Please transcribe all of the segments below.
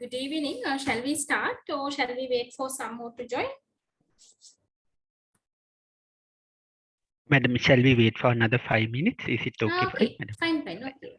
Good evening. Shall we start or shall we wait for some more to join? Madam, shall we wait for another 5 minutes? Is it okay for you, Okay, madam? fine. Okay.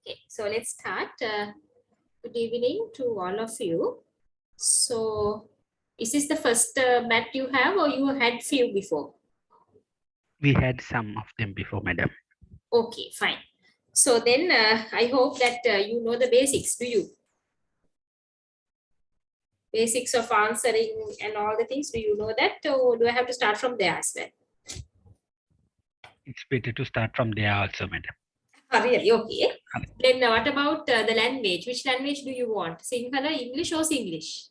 Okay, so let's start. Good evening to all of you. So, is this the first bat you have, or you had few before? We had some of them before, madam. Okay, fine. So then I hope that you know the basics. Do you? Basics of answering and all the things. Do you know that, or do I have to start from there as well? It's better to start from there also, madam. Oh, really? Okay. Correct. Then what about the language? Which language do you want? Sinhala, English, or Singlish?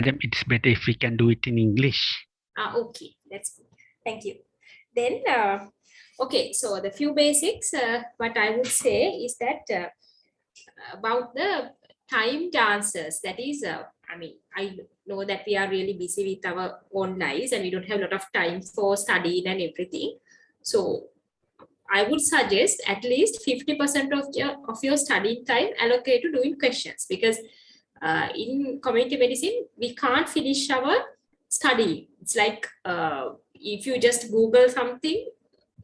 Madam, it's better if we can do it in English. Okay, that's good. Thank you. Then, okay, so the few basics, what I would say is that about the timed answers, that is, I mean, I know that we are really busy with our own lives and we don't have a lot of time for studying and everything. So I would suggest at least 50% of your studying time allocate to doing questions, because in community medicine, we can't finish our study. It's like if you just Google something,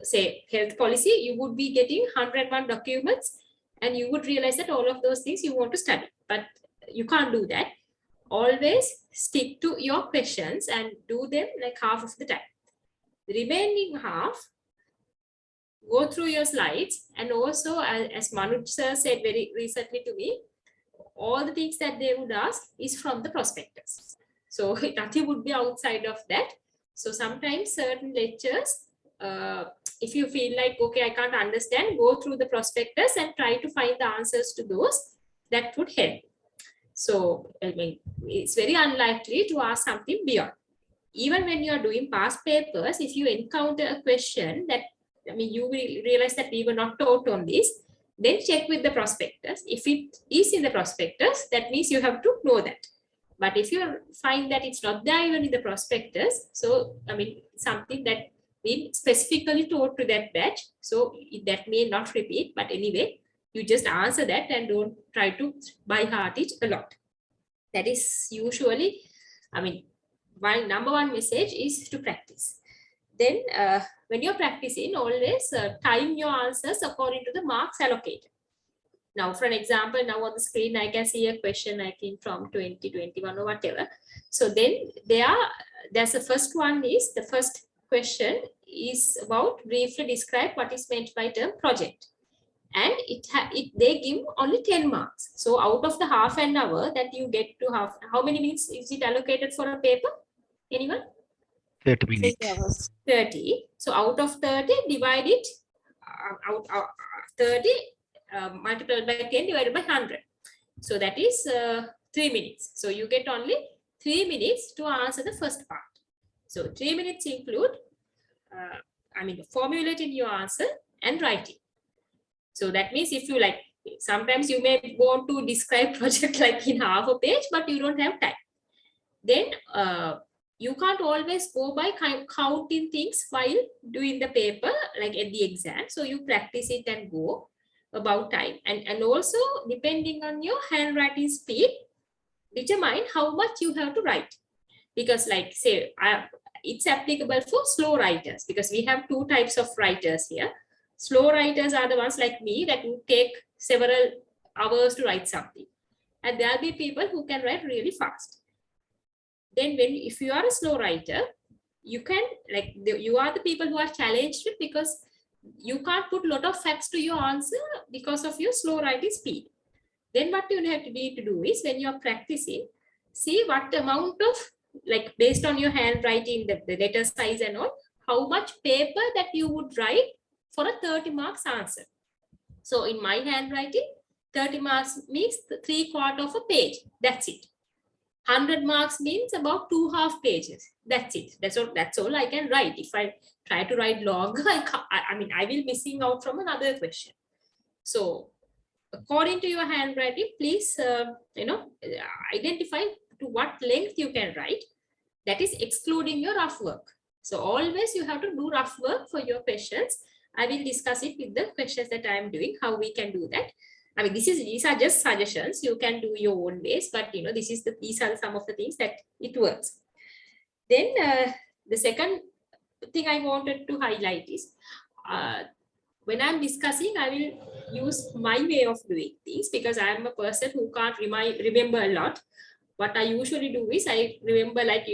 say health policy, you would be getting 101 documents and you would realize that all of those things you want to study. But you can't do that. Always stick to your questions and do them like half of the time. The remaining half, go through your slides, and also as Manoj sir said very recently to me, all the things that they would ask is from the prospectus. So nothing would be outside of that. So sometimes certain lectures, if you feel like, okay, I can't understand, go through the prospectus and try to find the answers to those. That would help. So I mean, it's very unlikely to ask something beyond. Even when you're doing past papers, if you encounter a question that, I mean, you will realize that we were not taught on this, then check with the prospectus. If it is in the prospectus, that means you have to know that. But if you find that it's not there even in the prospectus, so I mean, something that been specifically taught to that batch, so that may not repeat, but anyway, you just answer that and don't try to by heart it a lot. That is usually, I mean, my number one message is to practice. Then when you're practicing, always time your answers according to the marks allocated. Now, for an example, now on the screen, I can see a question I think from 2021 or whatever. So then there's the first one is, the first question is about briefly describe what is meant by term project. And they give only 10 marks. So out of the half an hour that you get to have, how many minutes is it allocated for a paper? Anyone? 30 minutes. 30. So out of 30, divide it, 30 multiplied by 10 divided by 100. So that is 3 minutes. So you get only 3 minutes to answer the first part. So 3 minutes include, formulating your answer and writing. So that means if you like, sometimes you may want to describe project like in half a page, but you don't have time. Then you can't always go by counting things while doing the paper, like at the exam. So you practice it and go about time. And also, depending on your handwriting speed, determine how much you have to write. Because like say, it's applicable for slow writers, because we have two types of writers here. Slow writers are the ones like me that would take several hours to write something. And there'll be people who can write really fast. Then if you are a slow writer, you can, like, you are the people who are challenged because you can't put a lot of facts to your answer because of your slow writing speed. Then what you need to do is, when you're practicing, see what amount of, like based on your handwriting, the letter size and all, how much paper that you would write for a 30 marks answer. So in my handwriting, 30 marks means 3/4 of a page. That's it. 100 marks means about 2.5 pages. That's it. That's all I can write. If I try to write longer, I will missing out from another question. So according to your handwriting, please, identify to what length you can write. That is excluding your rough work. So always you have to do rough work for your questions. I will discuss it with the questions that I am doing, how we can do that. I mean, these are just suggestions. You can do your own ways, but these are some of the things that it works. Then the second thing I wanted to highlight is when I'm discussing, I will use my way of doing things because I am a person who can't remember a lot. What I usually do is I remember like,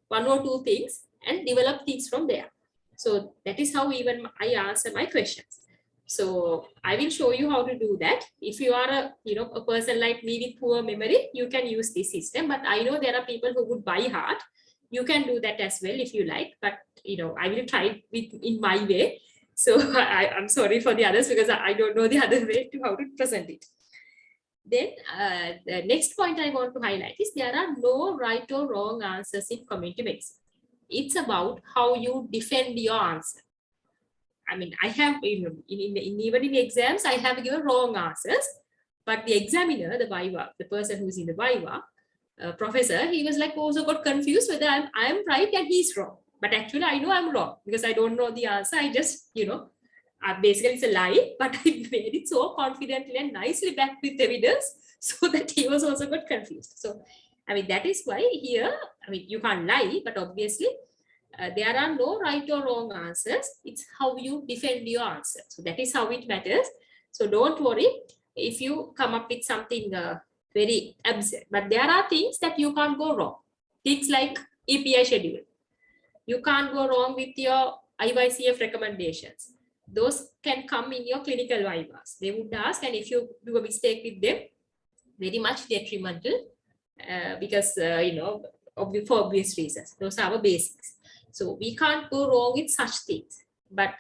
one or two things and develop things from there. So that is how even I answer my questions. So I will show you how to do that. If you are a person like me with poor memory, you can use this system. But I know there are people who would by heart. You can do that as well if you like. But I will try it in my way. So I'm sorry for the others because I don't know the other way to how to present it. Then the next point I want to highlight is there are no right or wrong answers in community medicine. It's about how you defend your answer. I mean, I have, even in exams, I have given wrong answers, but the examiner, the Viva, the person who's in the Viva, professor, he was like also got confused whether I'm right and he's wrong. But actually, I know I'm wrong because I don't know the answer. I just, basically it's a lie, but I made it so confidently and nicely backed with evidence so that he was also got confused. So, I mean, that is why here, I mean, you can't lie, but obviously there are no right or wrong answers. It's how you defend your answer. So that is how it matters. So don't worry if you come up with something very absurd, but there are things that you can't go wrong. Things like EPI schedule. You can't go wrong with your IYCF recommendations. Those can come in your clinical vivas. They would ask, and if you do a mistake with them, very much detrimental because, for obvious reasons. Those are our basics. So we can't go wrong with such things. But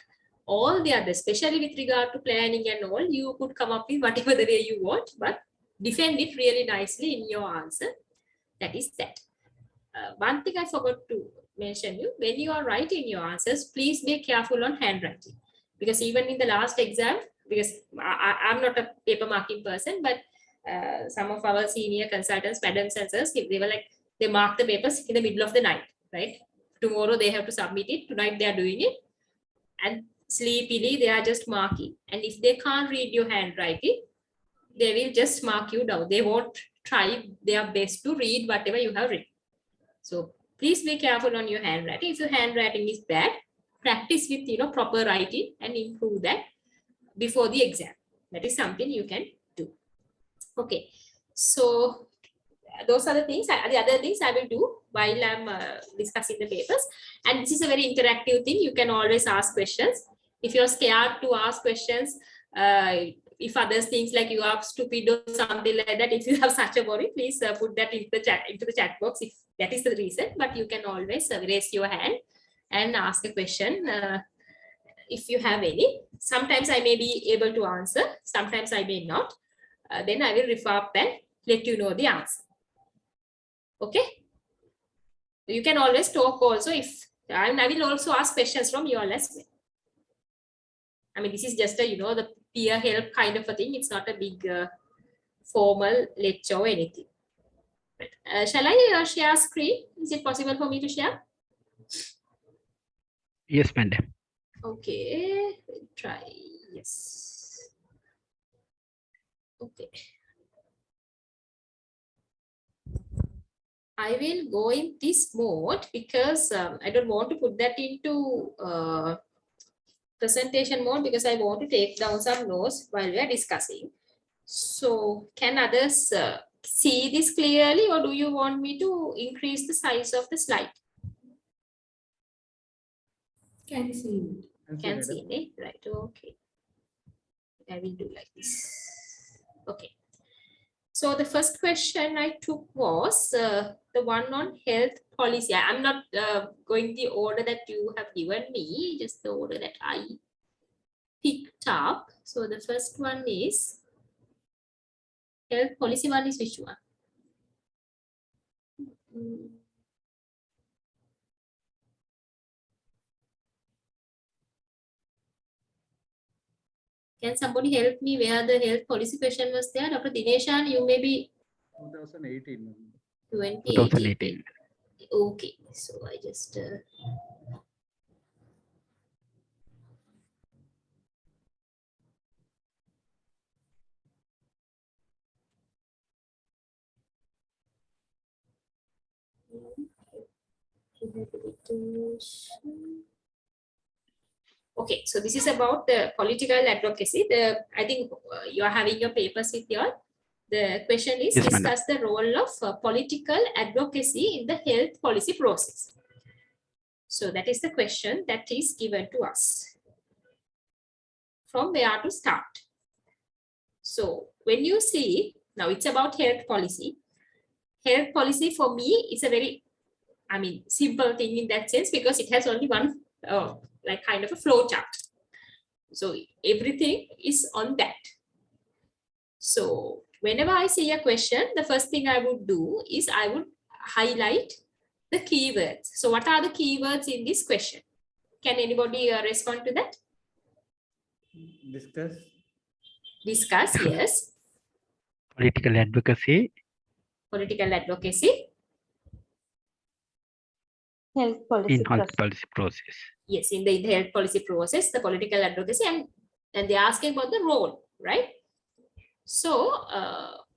all the others, especially with regard to planning and all, you could come up with whatever the way you want, but defend it really nicely in your answer. That is that. One thing I forgot to mention you, when you are writing your answers, please be careful on handwriting. Because even in the last exam, because I'm not a paper marking person, but some of our senior consultants, madams and sirs, they were like, they mark the papers in the middle of the night, right? Tomorrow they have to submit it. Tonight they are doing it. And sleepily, they are just marking. And if they can't read your handwriting, they will just mark you down. They won't try their best to read whatever you have written. So please be careful on your handwriting. If your handwriting is bad, practice with proper writing and improve that before the exam. That is something you can do. Okay, so those are the things. The other things I will do while I'm discussing the papers. And this is a very interactive thing. You can always ask questions. If you're scared to ask questions, if others things like you are stupid or something like that, if you have such a worry, please put that into the chat box if that is the reason. But you can always raise your hand and ask a question if you have any. Sometimes I may be able to answer, sometimes I may not. Then I will refer up and let you know the answer. Okay, you can always talk also if, and I will also ask questions from you all as well. I mean, this is just a the peer help kind of a thing. It's not a big formal lecture or anything. Right. Shall I share screen? Is it possible for me to share? Yes, madam. Okay, try. Yes. Okay. I will go in this mode because I don't want to put that into presentation mode because I want to take down some notes while we are discussing. So can others see this clearly, or do you want me to increase the size of the slide? Can see. Can see, eh? Right, okay. I will do like this. Okay. So the first question I took was the one on health policy. I'm not going the order that you have given me, just the order that I picked up. So the first one is health policy. One is which one? Can somebody help me where the health policy question was there? Dr. Dineshan, you may be 2018. 2018. Okay, so I just Okay, so this is about the political advocacy. I think you are having your papers with you all. The question is, Yes, madam. discuss the role of political advocacy in the health policy process. So that is the question that is given to us. From where to start? So when you see, now it's about health policy. Health policy for me is a very, simple thing in that sense, because it has only one, like kind of a flow chart. So everything is on that. So whenever I see a question, the first thing I would do is I would highlight the keywords. So what are the keywords in this question? Can anybody respond to that? Discuss. Discuss, yes. Political advocacy. Political advocacy. Health policy In health process. policy process. Yes, in the health policy process, the political advocacy, and they're asking about the role, right? So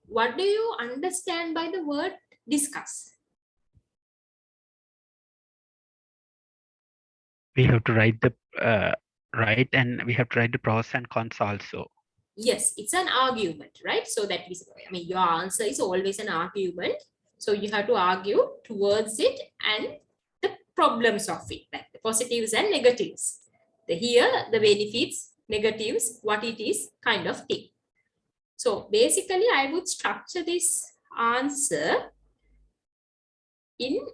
what do you understand by the word discuss? We have to write the and we have to write the pros and cons also. Yes, it's an argument, right? So that is, your answer is always an argument. So you have to argue towards it and the problems of it, like the positives and negatives. Here, the benefits, negatives, what it is, kind of thing. So basically, I would structure this answer in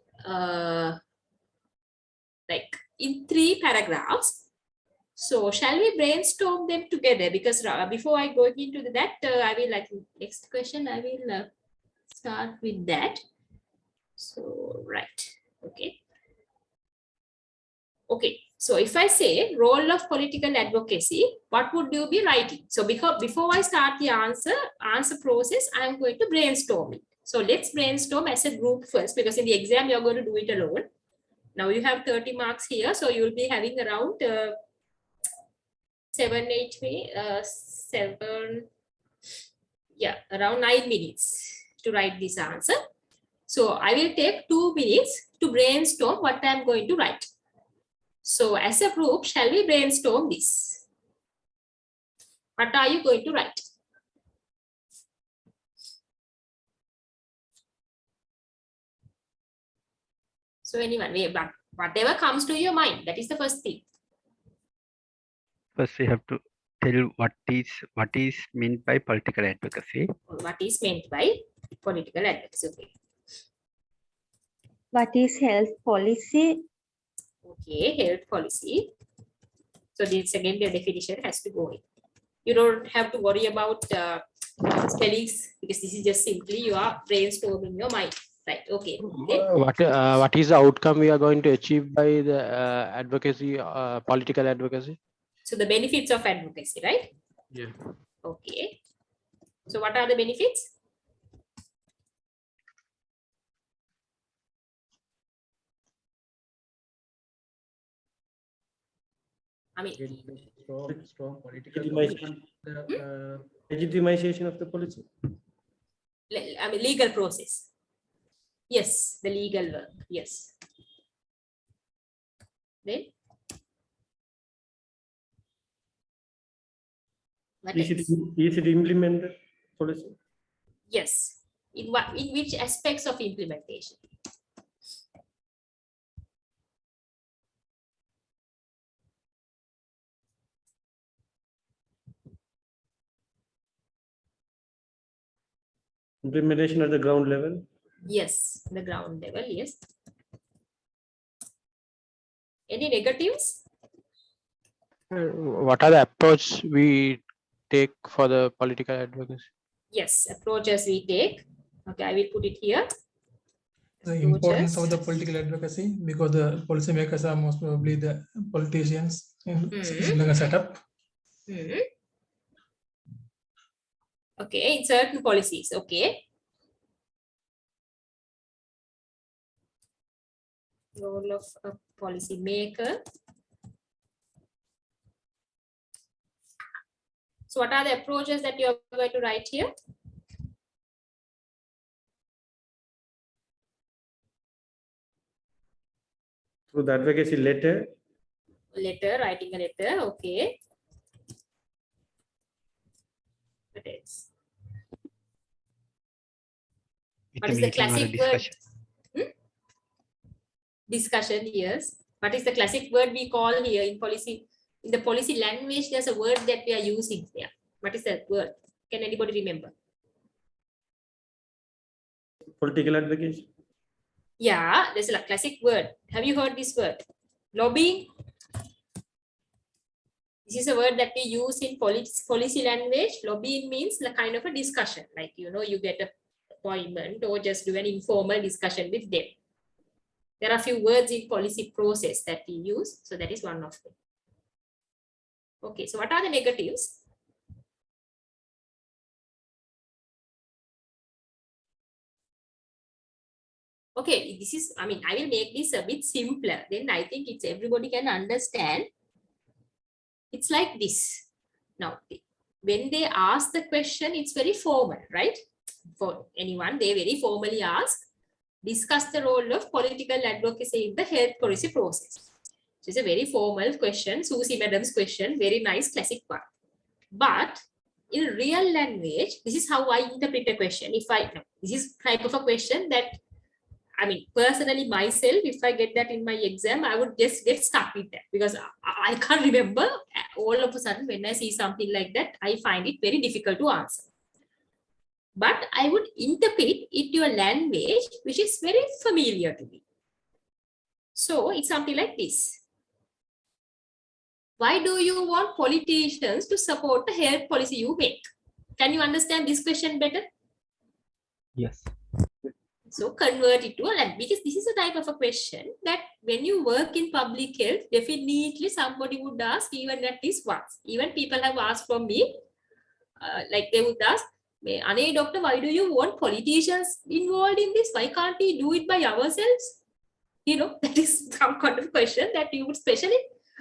in 3 paragraphs. So shall we brainstorm them together? Because before I go into that, I will next question, I will start with that. So, right. Okay. Okay. So if I say role of political advocacy, what would you be writing? So before I start the answer process, I'm going to brainstorm it. So let's brainstorm as a group first, because in the exam, you're going to do it alone. Now you have 30 marks here. So you'll be having around 9 minutes to write this answer. So I will take 2 minutes to brainstorm what I'm going to write. So as a group, shall we brainstorm this? What are you going to write? So anyone, whatever comes to your mind, that is the first thing. First, we have to tell what is meant by political advocacy. What is meant by political advocacy? Okay. What is health policy? Okay, health policy. So this again, the definition has to go in. You don't have to worry about spellings, because this is just simply you are brainstorming your mind. Right. Okay. What is the outcome we are going to achieve by the advocacy, political advocacy? So the benefits of advocacy, right? Yeah. Okay. So what are the benefits? Strong political Legitimization of the policy. Legal process. Yes, the legal work. Yes. Then Easy to implement the policy. yes. In which aspects of implementation? Implementation at the ground level. Yes, the ground level. Yes. Any negatives? What are the approach we take for the political advocacy? Yes, approaches we take. Okay, I will put it here. The importance of the political advocacy, because the policymakers are most probably the politicians in Sri Lanka setup. Okay, in certain policies. Okay. Role of a policy maker. So what are the approaches that you are going to write here? Through the advocacy letter. letter, writing a letter. Okay. What else? With What a is the meeting or a classic word? discussion. Discussion, yes. What is the classic word we call here in policy? In the policy language, there's a word that we are using there. What is that word? Can anybody remember? Political advocacy. Yeah, there's a classic word. Have you heard this word? Lobbying. This is a word that we use in policy language. Lobbying means the kind of a discussion, like, you know, you get an appointment or just do an informal discussion with them. There are a few words in policy process that we use. So that is one of them. Okay, so what are the negatives? Okay, this is, I mean, I will make this a bit simpler. Then I think it's everybody can understand. It's like this. Now, when they ask the question, it's very formal, right? For anyone, they very formally ask, discuss the role of political advocacy in the health policy process. So it's a very formal question, Susie Madam's question, very nice classic one. But in real language, this is how I interpret a question. This is type of a question that, I mean, personally myself, if I get that in my exam, I would just get stuck with that because I can't remember. All of a sudden, when I see something like that, I find it very difficult to answer. But I would interpret it to a language which is very familiar to me. So it's something like this. Why do you want politicians to support the health policy you make? Can you understand this question better? Yes. So convert it to a language, because this is a type of a question that when you work in public health, definitely somebody would ask even at least once. Even people have asked from me, like they would ask, Ane doctor, why do you want politicians involved in this? Why can't we do it by ourselves? You know, that is some kind of question that you would, especially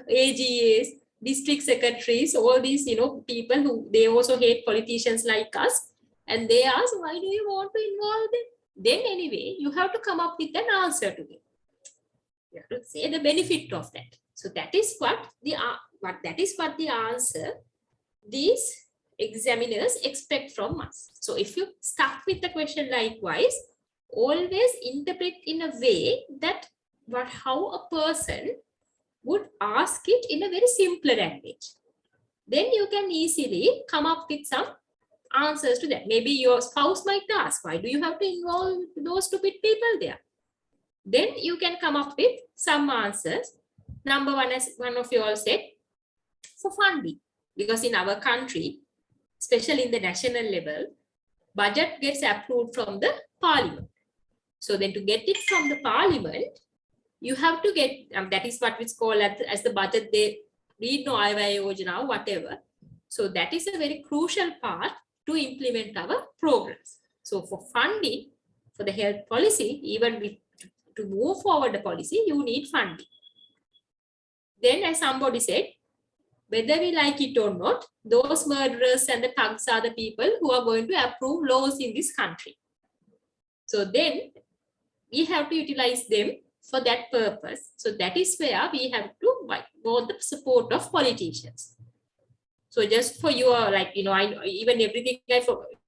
AGAs, district secretaries, all these, you know, people who, they also hate politicians like us. And they ask, why do you want to involve them? Then anyway, you have to come up with an answer to them. You have to say the benefit of that. So that is what the answer these examiners expect from us. So if you stuck with the question likewise, always interpret in a way that how a person would ask it in a very simpler language. Then you can easily come up with some answers to that. Maybe your spouse might ask, why do you have to involve those stupid people there? Then you can come up with some answers. Number one, as one of you all said, for funding. Because in our country, especially in the national level, budget gets approved from the parliament. So then to get it from the parliament, you have to get, that is what is called as the budget, they read no Yojana, whatever. So that is a very crucial part to implement our programs. So for funding, for the health policy, even to move forward the policy, you need funding. Then as somebody said, whether we like it or not, those murderers and the thugs are the people who are going to approve laws in this country. So then we have to utilize them for that purpose. So that is where we have to want the support of politicians. So just for your, like, you know, even everything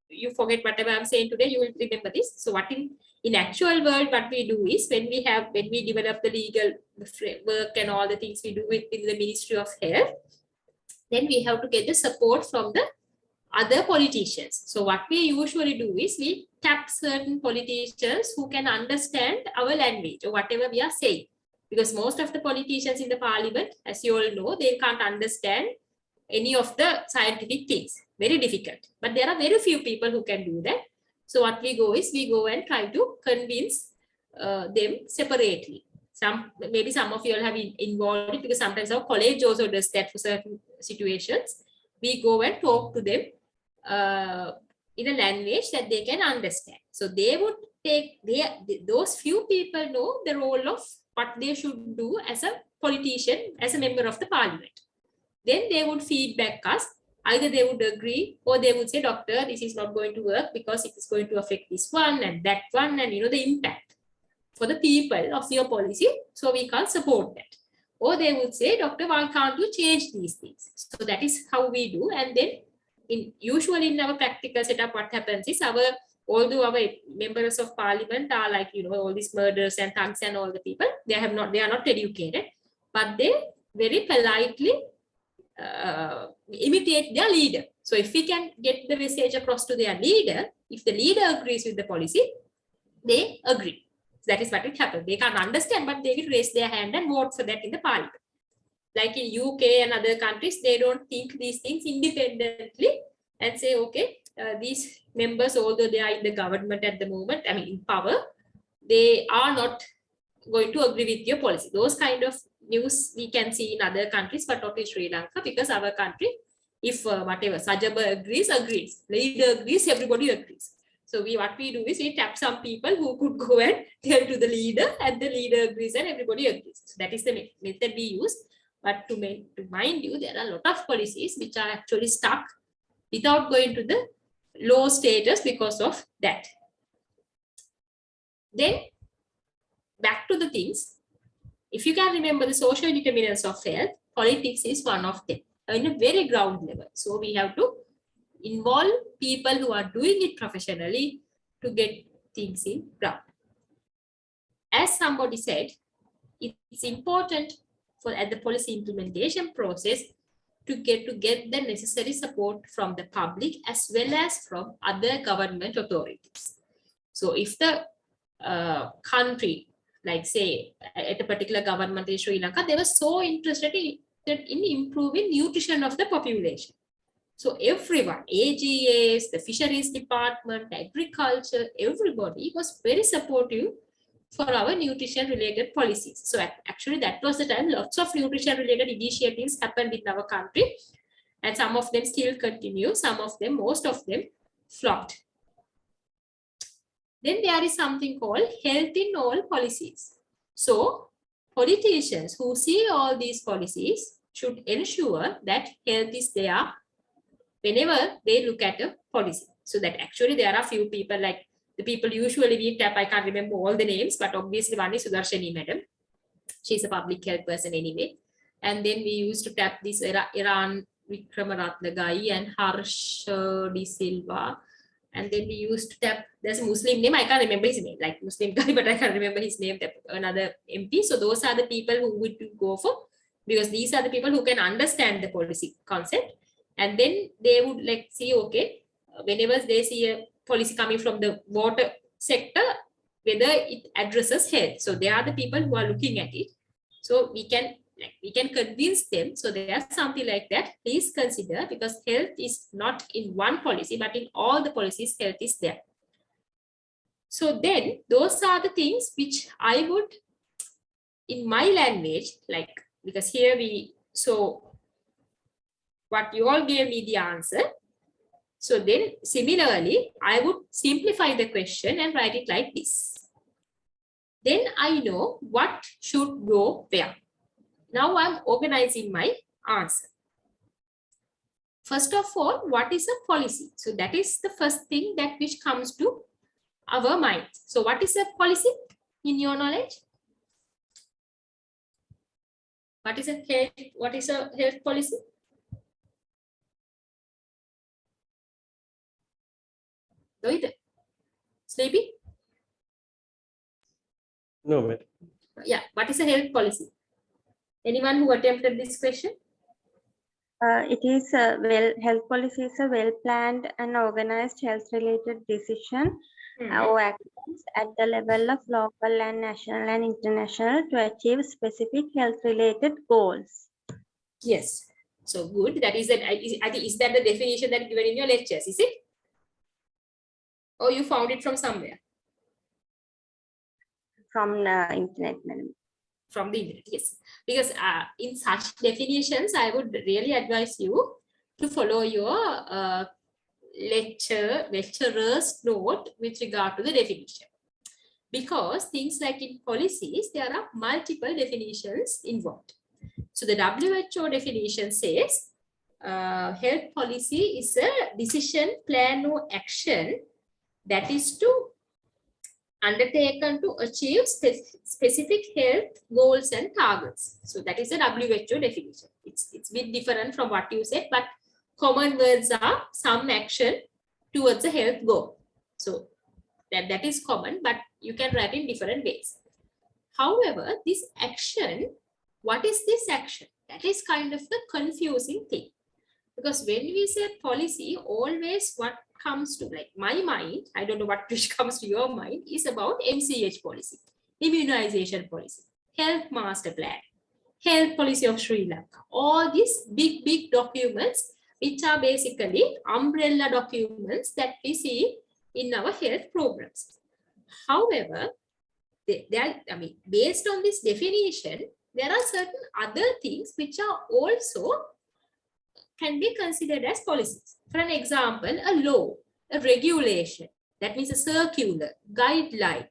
you forget whatever I'm saying today, you will remember this. So what in actual world, what we do is when we develop the legal framework and all the things we do within the Ministry of Health, then we have to get the support from the other politicians. So what we usually do is we tap certain politicians who can understand our language or whatever we are saying. Because most of the politicians in the parliament, as you all know, they can't understand any of the scientific things. Very difficult. But there are very few people who can do that. So what we go is we go and try to convince them separately. Maybe some of you all have been involved because sometimes our college also does that for certain situations. We go and talk to them in a language that they can understand. So they would take, those few people know the role of what they should do as a politician, as a member of the parliament. Then they would feedback us. Either they would agree or they would say, doctor, this is not going to work because it is going to affect this one and that one, and you know the impact for the people of your policy. So we can't support that. Or they would say, doctor, why can't you change these things? So that is how we do. And then usually in our practical setup, what happens is although our members of parliament are like, all these murderers and thugs and all the people, they are not educated, but they very politely imitate their leader. So if we can get the message across to their leader, if the leader agrees with the policy, they agree. That is what it happened. They can't understand, but they will raise their hand and vote for that in the parliament. Like in UK and other countries, they don't think these things independently and say, okay, these members, although they are in the government at the moment, I mean in power, they are not going to agree with your policy. Those kind of news we can see in other countries, but not in Sri Lanka, because our country, if whatever Sajaba agrees, leader agrees, everybody agrees. So what we do is we tap some people who could go and tell to the leader, and the leader agrees and everybody agrees. So that is the method we use. But to mind you, there are a lot of policies which are actually stuck without going to the low status because of that. Then back to the things. If you can remember the social determinants of health, politics is one of them in a very ground level. So we have to involve people who are doing it professionally to get things in ground. As somebody said, it's important at the policy implementation process to get the necessary support from the public as well as from other government authorities. So if the country, like say at a particular government in Sri Lanka, they were so interested in improving nutrition of the population. So everyone, AGAs, the fisheries department, agriculture, everybody was very supportive for our nutrition related policies. So actually that was the time lots of nutrition related initiatives happened in our country, and some of them still continue, most of them flopped. Then there is something called health in all policies. So politicians who see all these policies should ensure that health is there whenever they look at a policy. So that actually there are few people, like the people usually we tap, I can't remember all the names, but obviously one is Sudarshani madam. She's a public health person anyway. And then we used to tap this Iran Vikramaratne guy and Harsh De Silva. And then we used to tap, there's a Muslim name, I can't remember his name, like Muslim guy, but I can't remember his name, another MP. So those are the people who would go for, because these are the people who can understand the policy concept. And then they would like see, okay, whenever they see a policy coming from the water sector, whether it addresses health. So they are the people who are looking at it. So we can convince them. So there's something like that. Please consider, because health is not in one policy, but in all the policies, health is there. So then those are the things which I would, in my language, like, because here so what you all gave me the answer. So then similarly, I would simplify the question and write it like this. Then I know what should go where. Now I'm organizing my answer. First of all, what is a policy? So that is the first thing that which comes to our mind. So what is a policy in your knowledge? What is a health policy? Sleepy? No, madam. Yeah, what is a health policy? Anyone who attempted this question? It is health policy is a well-planned and organized health-related decision or actions at the level of local and national and international to achieve specific health-related goals. Yes. So good. That is that. I think is that the definition that given in your lectures? Is it? Or you found it from somewhere? From the internet, madam. From the internet, yes. Because in such definitions, I would really advise you to follow your lecturer's note with regard to the definition. Because things like in policies, there are multiple definitions involved. So the WHO definition says health policy is a decision, plan or action that is to undertaken to achieve specific health goals and targets. So that is a WHO definition. It's a bit different from what you said, but common words are some action towards a health goal. So that is common, but you can write in different ways. However, this action, what is this action? That is kind of the confusing thing. Because when we say policy, always what comes to like my mind, I don't know what which comes to your mind, is about MCH policy, immunization policy, health master plan, health policy of Sri Lanka, all these big documents, which are basically umbrella documents that we see in our health programs. However, based on this definition, there are certain other things which are also can be considered as policies. For an example, a law, a regulation, that means a circular, guideline,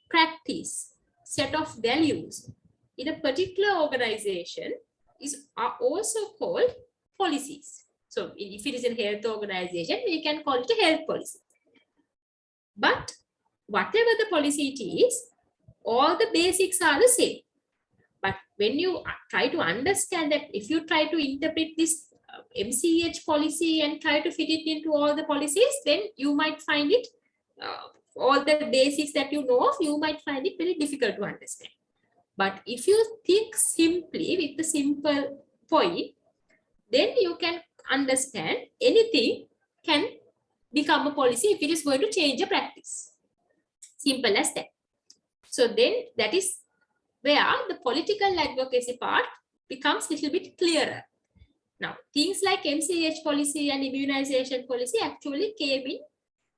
practice, set of values in a particular organization are also called policies. So if it is a health organization, we can call it a health policy. But whatever the policy it is, all the basics are the same. But when you try to understand that, if you try to interpret this MCH policy and try to fit it into all the policies, then you might find it, all the basics that you know of, you might find it very difficult to understand. But if you think simply with the simple point, then you can understand anything can become a policy if it is going to change a practice. Simple as that. So then that is where the political advocacy part becomes a little bit clearer. Now, things like MCH policy and immunization policy actually came in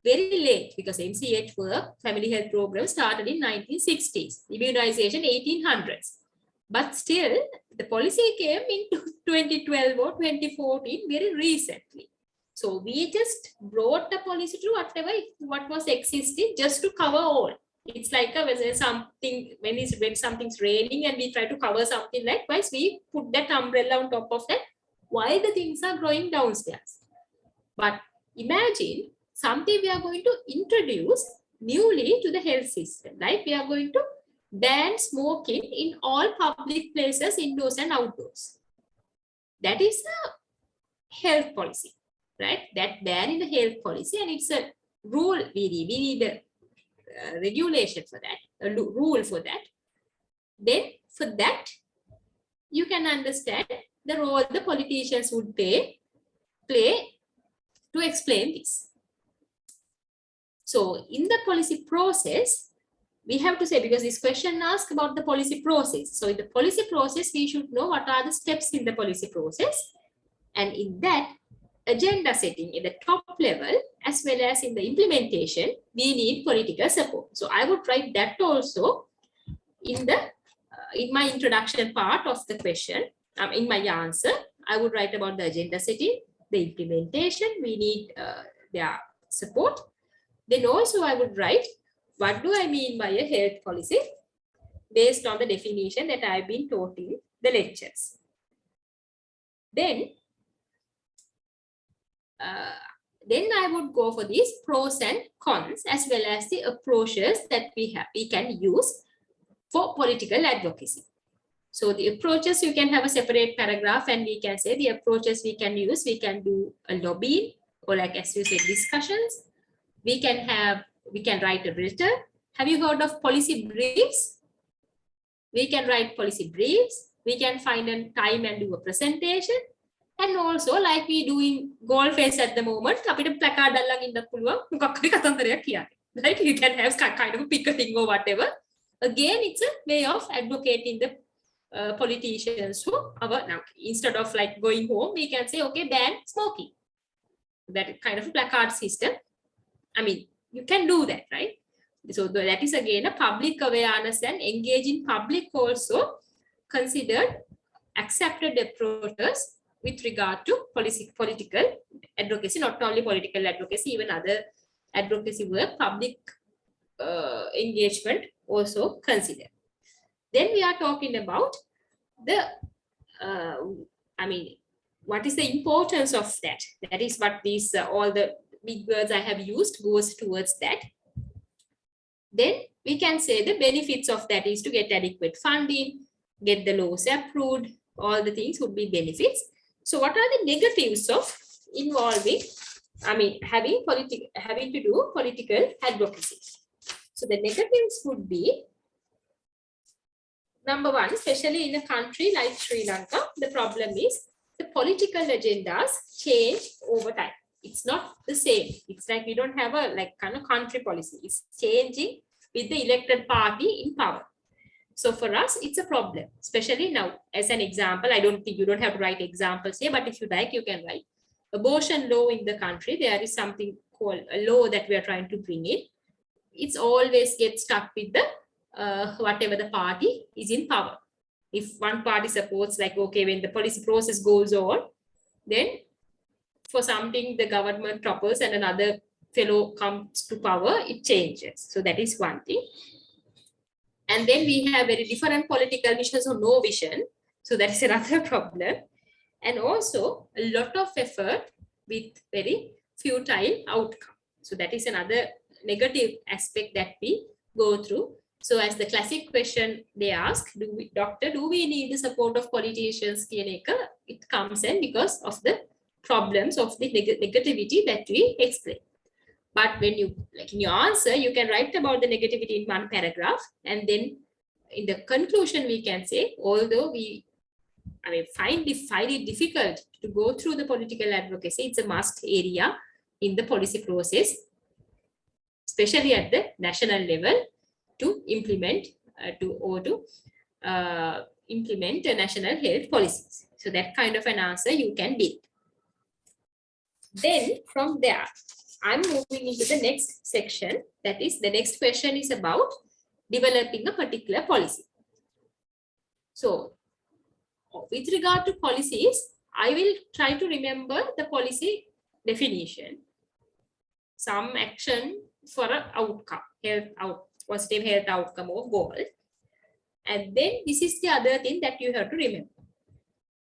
very late, because MCH work, family health program, started in 1960s, immunization 1800s. But still, the policy came in 2012 or 2014 very recently. So we just brought the policy to what was existing just to cover all. It's like when something's raining and we try to cover something, likewise, we put that umbrella on top of that while the things are growing downstairs. But imagine something we are going to introduce newly to the health system, like we are going to ban smoking in all public places, indoors and outdoors. That is a health policy, right? That ban in the health policy, and it's a rule. We need a regulation for that, a rule for that. Then for that, you can understand the role the politicians would play to explain this. So in the policy process, we have to say, because this question asks about the policy process. So in the policy process, we should know what are the steps in the policy process. And in that, agenda setting in the top level, as well as in the implementation, we need political support. So I would write that also in my introduction part of the question. In my answer, I would write about the agenda setting, the implementation, we need their support. Then also I would write, what do I mean by a health policy based on the definition that I've been taught in the lectures. Then I would go for these pros and cons, as well as the approaches that we can use for political advocacy. So the approaches, you can have a separate paragraph, and we can say the approaches we can use. We can do a lobbying, or like as you said, discussions. We can write a letter. Have you heard of policy briefs? We can write policy briefs. We can find a time and do a presentation. And also, like we do in Goal Face at the moment, placard right? You can have kind of a picketing or whatever. Again, it's a way of advocating the politicians who now, instead of like going home, we can say, okay, ban smoking. That kind of a placard system. I mean, you can do that, right? So that is again a public awareness, and engaging public also considered accepted approaches with regard to political advocacy, not only political advocacy, even other advocacy work, public engagement also considered. Then we are talking about the, what is the importance of that? That is what these, all the big words I have used goes towards that. then we can say the benefits of that is to get adequate funding, get the laws approved, all the things would be benefits. So what are the negatives of involving, having to do political advocacy? So the negatives would be, number one, especially in a country like Sri Lanka, the problem is the political agendas change over time. It's not the same. It's like we don't have a kind of country policy. It's changing with the elected party in power. So for us, it's a problem, especially now. As an example, I don't think you don't have to write examples here, but if you like, you can write. Abortion law in the country, there is something called a law that we are trying to bring in. It's always gets stuck with the whatever the party is in power. If one party supports, like, okay, when the policy process goes on, then for something the government topples and another fellow comes to power, it changes. So that is one thing. And then we have very different political visions or no vision. So that is another problem. And also a lot of effort with very futile outcome. So that is another negative aspect that we go through. So as the classic question they ask, do we need the support of politicians? It comes in because of the problems of the negativity that we explain. But when you, in your answer, you can write about the negativity in one paragraph, and then in the conclusion we can say, although we find it difficult to go through the political advocacy, it's a must area in the policy process, especially at the national level, to implement implement national health policies. So that kind of an answer you can build. Then from there, I'm moving into the next section. That is, the next question is about developing a particular policy. So with regard to policies, I will try to remember the policy definition, some action for an outcome, positive health outcome or goal. And then this is the other thing that you have to remember.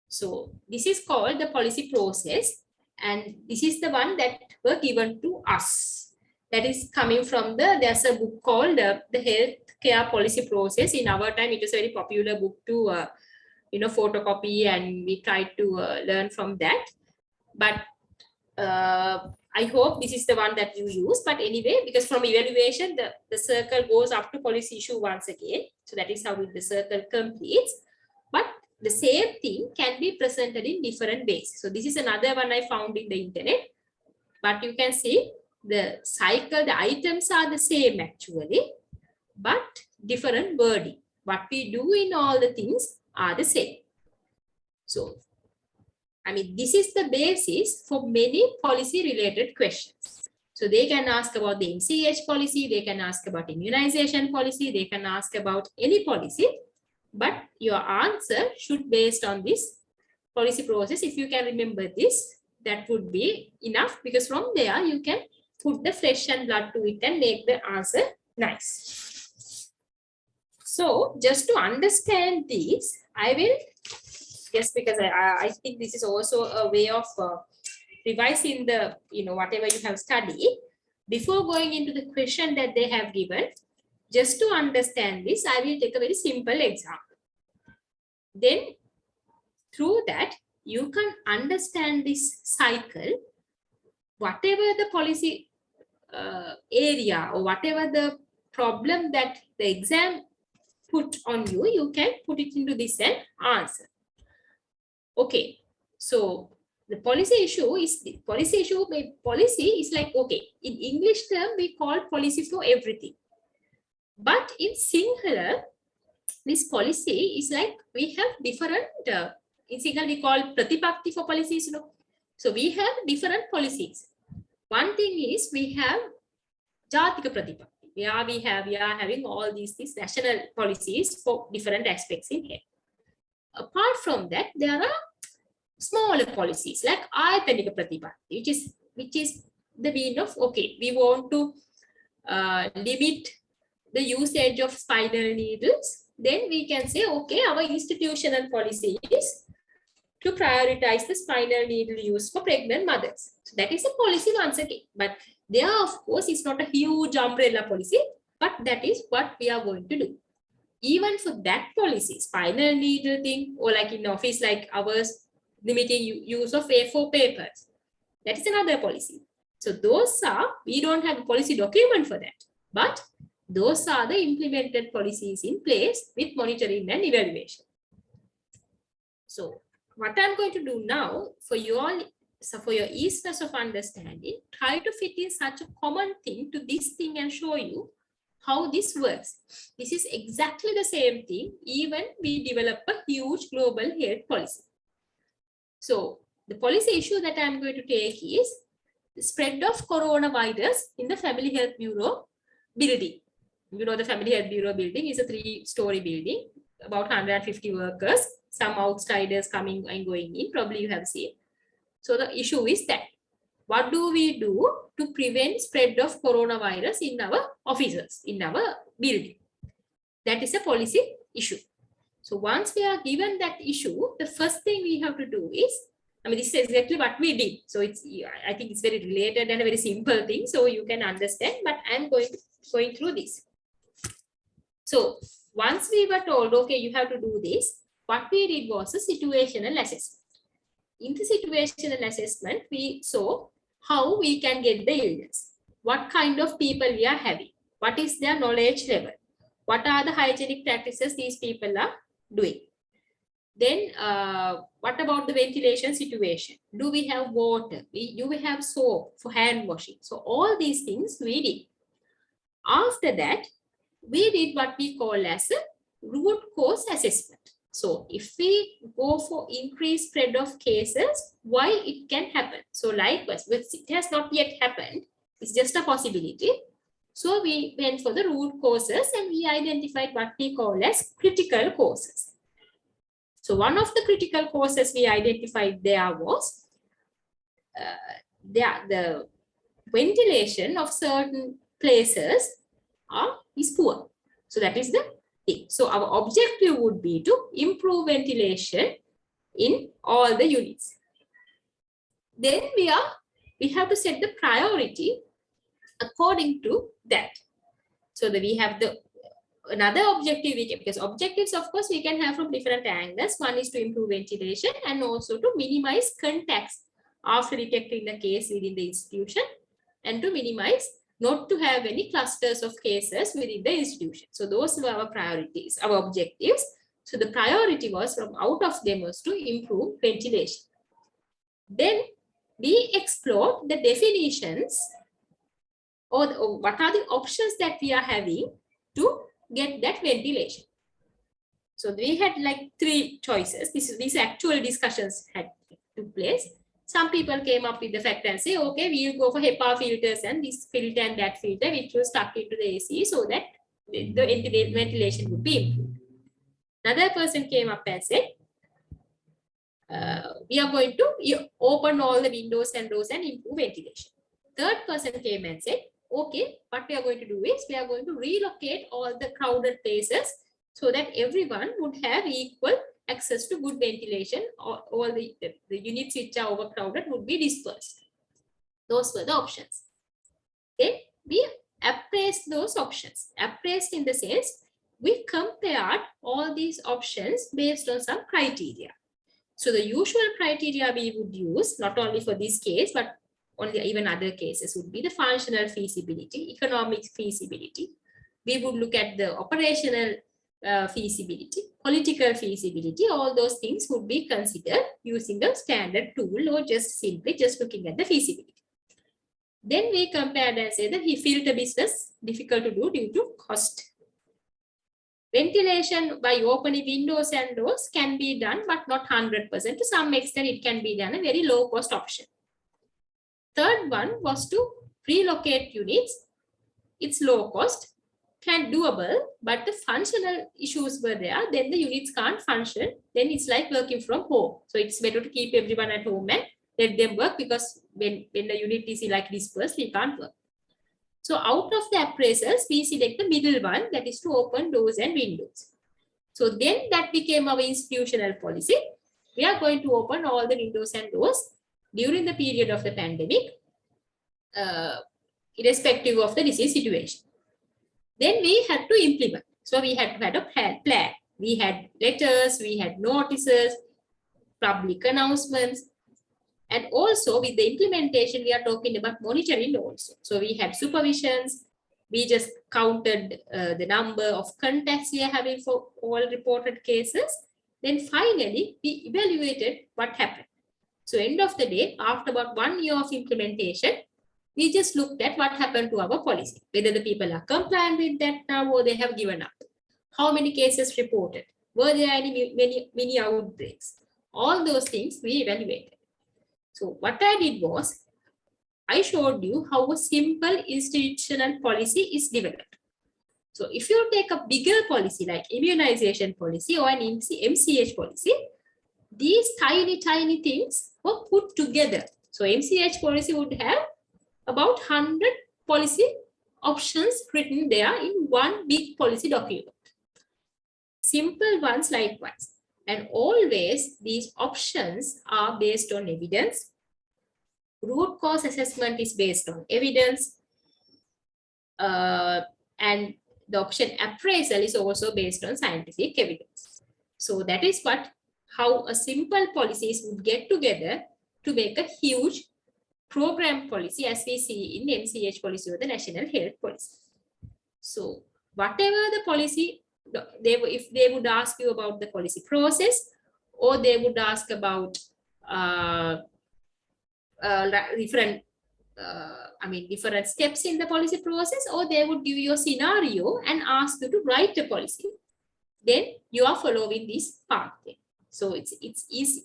So this is called the policy process. And this is the one that were given to us. That is coming from there's a book called the Healthcare Policy Process. In our time, it was a very popular book to, photocopy, and we tried to learn from that. But I hope this is the one that you use. But anyway, because from evaluation, the circle goes up to policy issue once again. So that is how the circle completes. But the same thing can be presented in different ways. So this is another one I found in the internet. But you can see the cycle, the items are the same actually, but different wording. What we do in all the things are the same. So, this is the basis for many policy related questions. So they can ask about the MCH policy, they can ask about immunization policy, they can ask about any policy. But your answer should be based on this policy process. If you can remember this, that would be enough, because from there you can put the flesh and blood to it and make the answer nice. So just to understand this, I will, just because I think this is also a way of revising the, whatever you have studied. Before going into the question that they have given, just to understand this, I will take a very simple example. Then through that, you can understand this cycle, whatever the policy area or whatever the problem that the exam put on you, you can put it into this and answer. Okay, so the policy issue is policy is like, okay, in English term we call policy for everything. But in Sinhala, this policy is like we have different, in Sinhala we call pratipatti for policies, So we have different policies. One thing is we have Jayathilake pratipatti. We are having all these national policies for different aspects in here. Apart from that, there are smaller policies like Jayathilake pratipatti, which is the mean of, okay, we want to limit the usage of spinal needles. Then we can say, okay, our institutional policy is to prioritize the spinal needle use for pregnant mothers. So that is a policy once again. But there, of course, is not a huge umbrella policy, but that is what we are going to do. Even for that policy, spinal needle thing, or like in office like ours, limiting use of A4 papers, that is another policy. So those are, we don't have a policy document for that, but those are the implemented policies in place with monitoring and evaluation. So what I'm going to do now for you all, so for your easiness of understanding, try to fit in such a common thing to this thing and show you how this works. This is exactly the same thing, even we develop a huge global health policy. So the policy issue that I'm going to take is the spread of coronavirus in the Family Health Bureau building. You know, the Family Health Bureau building is a 3-story building, about 150 workers, some outsiders coming and going in, probably you have seen. So the issue is that, what do we do to prevent spread of coronavirus in our offices, in our building? That is a policy issue. So once we are given that issue, the first thing we have to do is, I mean, this is exactly what we did. So it's, I think it's very related and a very simple thing, so you can understand, but I'm going through this. So once we were told, okay, you have to do this, what we did was a situational assessment. In the situational assessment, we saw how we can get the illness, what kind of people we are having, what is their knowledge level, what are the hygienic practices these people are doing. Then what about the ventilation situation? Do we have water? Do we have soap for hand washing? So all these things we did. After that, we did what we call as a root cause assessment. So if we go for increased spread of cases, why it can happen? So likewise, it has not yet happened. It's just a possibility. So we went for the root causes and we identified what we call as critical causes. So one of the critical causes we identified there was the ventilation of certain places is poor. So that is the thing. So our objective would be to improve ventilation in all the units. Then we have to set the priority according to that. So that we have another objective, because objectives, of course, we can have from different angles. One is to improve ventilation and also to minimize contacts after detecting the case within the institution, and to minimize, not to have any clusters of cases within the institution. So those were our priorities, our objectives. So the priority was from out of them was to improve ventilation. Then we explored the definitions or what are the options that we are having to get that ventilation. So we had like 3 choices. These actual discussions had took place. Some people came up with the fact and say, okay, we'll go for HEPA filters and this filter and that filter, which was stuck into the AC so that the ventilation would be improved. Another person came up and said, we are going to open all the windows and doors and improve ventilation. Third person came and said, okay, what we are going to do is we are going to relocate all the crowded places so that everyone would have equal access to good ventilation. All the units which are overcrowded would be dispersed. Those were the options. Then we appraised those options. Appraised in the sense, we compared all these options based on some criteria. So the usual criteria we would use, not only for this case, but only even other cases, would be the functional feasibility, economic feasibility. We would look at the operational feasibility, political feasibility. All those things would be considered using the standard tool or just simply just looking at the feasibility. Then we compared and said that filter business difficult to do due to cost. Ventilation by opening windows and doors can be done, but not 100%. To some extent, it can be done a very low cost option. Third one was to relocate units. It's low cost, can doable, but the functional issues were there. Then the units can't function. Then it's like working from home. So it's better to keep everyone at home and let them work, because when the unit is like dispersed, we can't work. So out of the appraisals, we select the middle one, that is to open doors and windows. So then that became our institutional policy. We are going to open all the windows and doors during the period of the pandemic, irrespective of the disease situation. Then we had to implement. So we had to have a plan. We had letters, we had notices, public announcements. And also with the implementation, we are talking about monitoring also. So we had supervisions. We just counted the number of contacts we are having for all reported cases. Then finally, we evaluated what happened. So end of the day, after about 1 year of implementation, we just looked at what happened to our policy, whether the people are compliant with that now or they have given up. How many cases reported? Were there any many outbreaks? All those things we evaluated. So what I did was, I showed you how a simple institutional policy is developed. So if you take a bigger policy like immunization policy or an MCH policy, these tiny things were put together. So MCH policy would have about 100 policy options written there in one big policy document. Simple ones likewise. And always these options are based on evidence. Root cause assessment is based on evidence. And the option appraisal is also based on scientific evidence. So that is how a simple policies would get together to make a huge program policy, as we see in MCH policy or the National Health Policy. So whatever the policy, if they would ask you about the policy process, or they would ask about different steps in the policy process, or they would give you a scenario and ask you to write a policy, then you are following this pathway. So it's easy.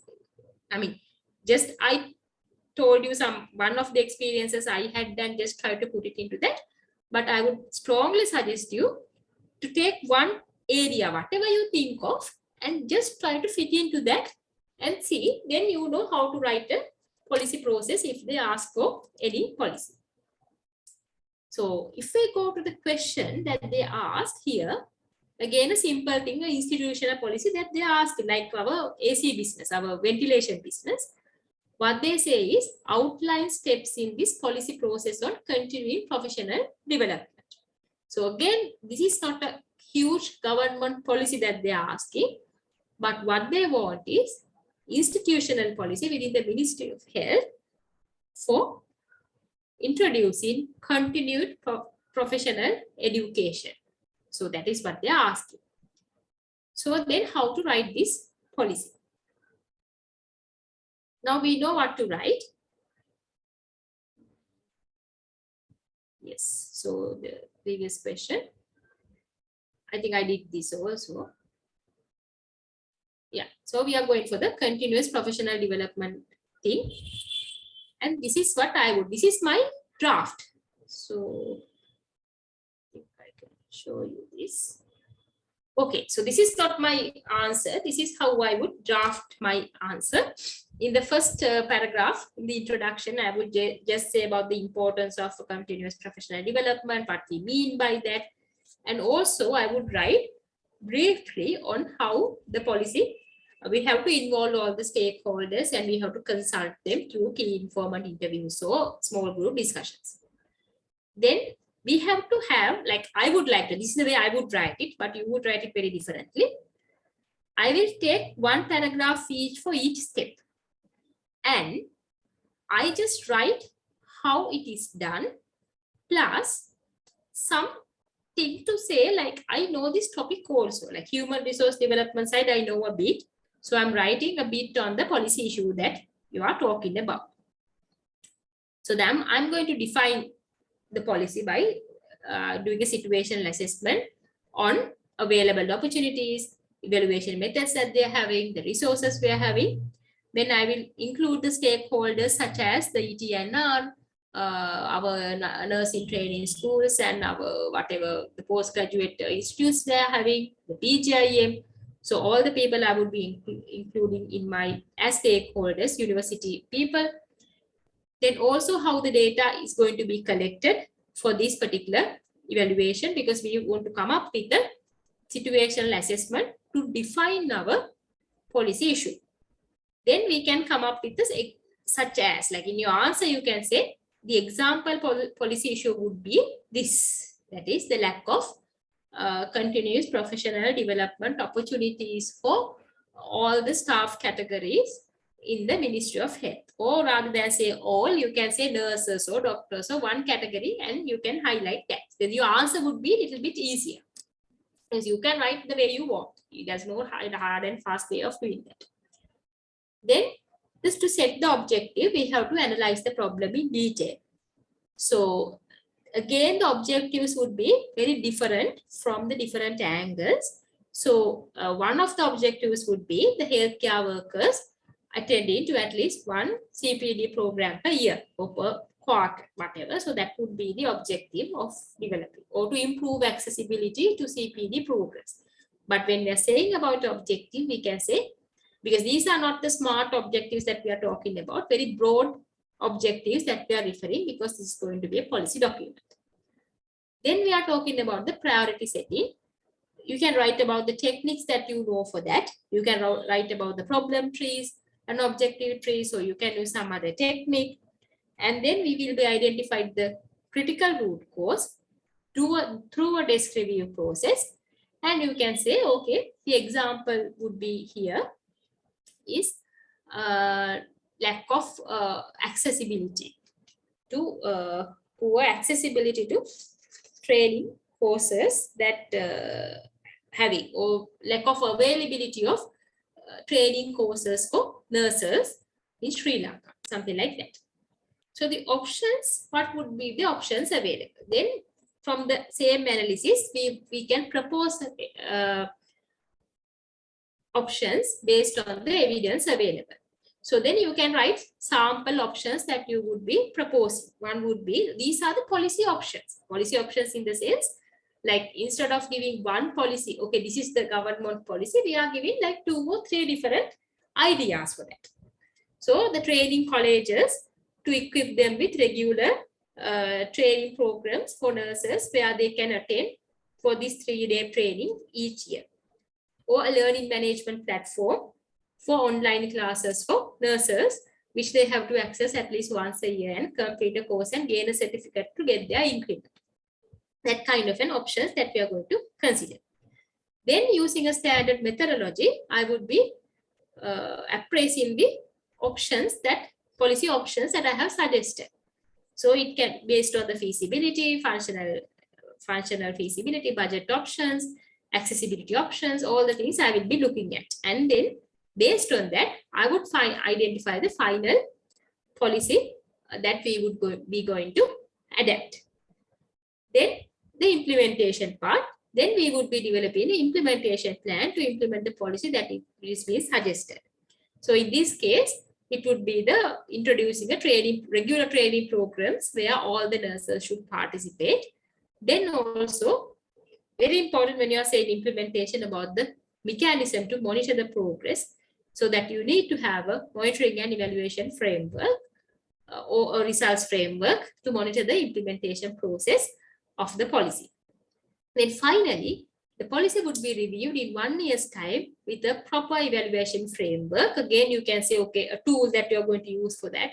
I told you one of the experiences I had done, just try to put it into that. But I would strongly suggest you to take one area, whatever you think of, and just try to fit into that and see, then you know how to write a policy process if they ask for any policy. So if we go to the question that they asked here, again, a simple thing, an institutional policy that they asked, like our AC business, our ventilation business, what they say is outline steps in this policy process on continuing professional development. So again, this is not a huge government policy that they are asking, but what they want is institutional policy within the Ministry of Health for introducing continued professional education. So that is what they are asking. So then how to write this policy? Now we know what to write. Yes, so the previous question, I think I did this also. Yeah, so we are going for the continuous professional development thing. And this is what this is my draft. So I think I can show you this. Okay, so this is not my answer. This is how I would draft my answer. In the first paragraph, in the introduction, I would just say about the importance of continuous professional development, what we mean by that. And also I would write briefly on how the policy, we have to involve all the stakeholders and we have to consult them through key informant interviews or small group discussions. Then we have to have, like I would like to, this is the way I would write it, but you would write it very differently. I will take one paragraph each for each step. And I just write how it is done, plus something to say, like I know this topic also, like human resource development side, I know a bit. So I'm writing a bit on the policy issue that you are talking about. So then I'm going to define the policy by doing a situational assessment on available opportunities, evaluation methods that they are having, the resources we are having. Then I will include the stakeholders such as the ETNR, our nursing training schools, and our whatever the postgraduate institutes they are having, the PGIM. So all the people I would be including in my as stakeholders, university people. Then also how the data is going to be collected for this particular evaluation, because we want to come up with the situational assessment to define our policy issue. Then we can come up with this, such as, like in your answer, you can say the example policy issue would be this, that is the lack of continuous professional development opportunities for all the staff categories in the Ministry of Health. Or rather than say all, you can say nurses or doctors or one category, and you can highlight that. Then your answer would be a little bit easier, because you can write the way you want. There's no hard and fast way of doing that. Then, just to set the objective, we have to analyze the problem in detail. So again, the objectives would be very different from the different angles. So one of the objectives would be the healthcare workers attending to at least one CPD program per year or per quarter, whatever. So that would be the objective of developing, or to improve accessibility to CPD programs. But when we are saying about objective, we can say, because these are not the smart objectives that we are talking about, very broad objectives that we are referring, because this is going to be a policy document. Then we are talking about the priority setting. You can write about the techniques that you know for that. You can write about the problem trees and objective trees, so you can use some other technique. And then we will be identified the critical root cause through a desk review process. And you can say, okay, the example would be here is lack of accessibility to poor accessibility to training courses that having, or lack of availability of training courses for nurses in Sri Lanka, something like that. So the options, what would be the options available? Then from the same analysis, we can propose options based on the evidence available. So then you can write sample options that you would be proposing. One would be, these are the policy options. Policy options in the sense, like instead of giving one policy, okay, this is the government policy, we are giving like 2 or 3 different ideas for that. So the training colleges, to equip them with regular training programs for nurses where they can attend for this 3-day training each year. Or a learning management platform for online classes for nurses, which they have to access at least once a year and complete a course and gain a certificate to get their increment. That kind of an options that we are going to consider. Then using a standard methodology, I would be appraising the options that, policy options that I have suggested. So it can be based on the feasibility, functional feasibility, budget options, accessibility options, all the things I will be looking at. And then based on that, I would identify the final policy that we would be going to adapt. Then the implementation part, then we would be developing an implementation plan to implement the policy that is being suggested. So in this case, it would be the introducing a regular training programs where all the nurses should participate. Then also, very important when you are saying implementation, about the mechanism to monitor the progress, so that you need to have a monitoring and evaluation framework or a results framework to monitor the implementation process of the policy. Then finally, the policy would be reviewed in 1 year's time with a proper evaluation framework. Again, you can say, okay, a tool that you're going to use for that,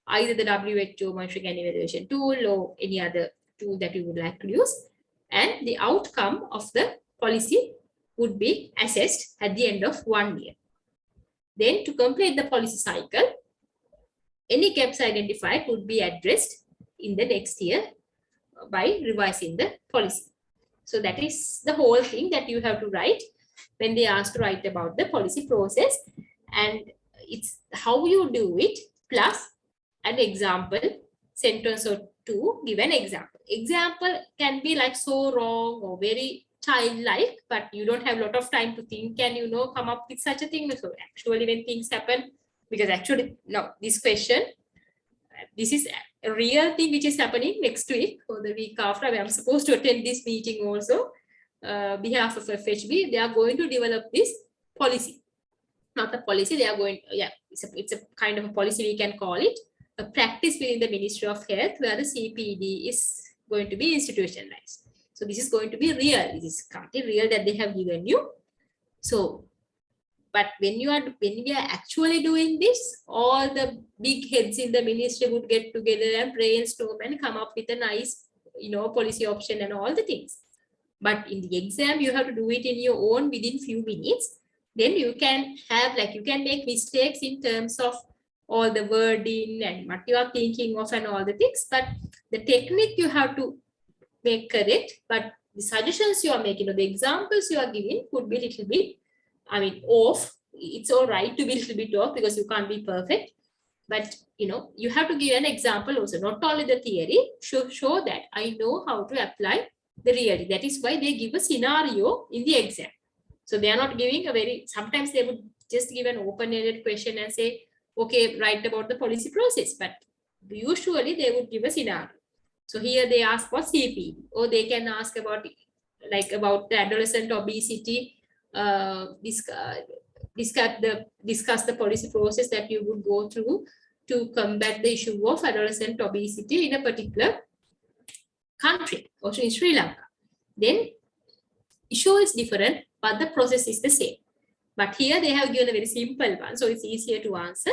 either the WHO monitoring and evaluation tool or any other tool that you would like to use. And the outcome of the policy would be assessed at the end of 1 year. Then to complete the policy cycle, any gaps identified would be addressed in the next year by revising the policy. So that is the whole thing that you have to write when they ask to write about the policy process. And it's how you do it, plus an example sentence or 2, give an example. Example can be like so wrong or very childlike, but you don't have a lot of time to think and come up with such a thing. So actually when things happen, because actually no, this question, this is a real thing which is happening next week or the week after. I'm supposed to attend this meeting also. Behalf of FHB, they are going to develop this policy. Not a policy, they are going, yeah, it's a kind of a policy, we can call it, a practice within the Ministry of Health where the CPD is going to be institutionalized. So this is going to be real. This is something real that they have given you. So, but when we are actually doing this, all the big heads in the ministry would get together and brainstorm and come up with a nice, policy option and all the things. But in the exam, you have to do it in your own within few minutes. Then you can have, like, you can make mistakes in terms of all the wording and what you are thinking of and all the things. But the technique you have to make correct. But the suggestions you are making or the examples you are giving could be a little bit, I mean, off. It's all right to be a little bit off because you can't be perfect. But you have to give an example also, not only the theory, show that I know how to apply the reality. That is why they give a scenario in the exam. So they are not giving a very, sometimes they would just give an open-ended question and say, okay, write about the policy process. But usually they would give a scenario. So here they ask for CP, or they can ask about the adolescent obesity, discuss the policy process that you would go through to combat the issue of adolescent obesity in a particular country, also in Sri Lanka. Then issue is different, but the process is the same. But here they have given a very simple one, so it's easier to answer.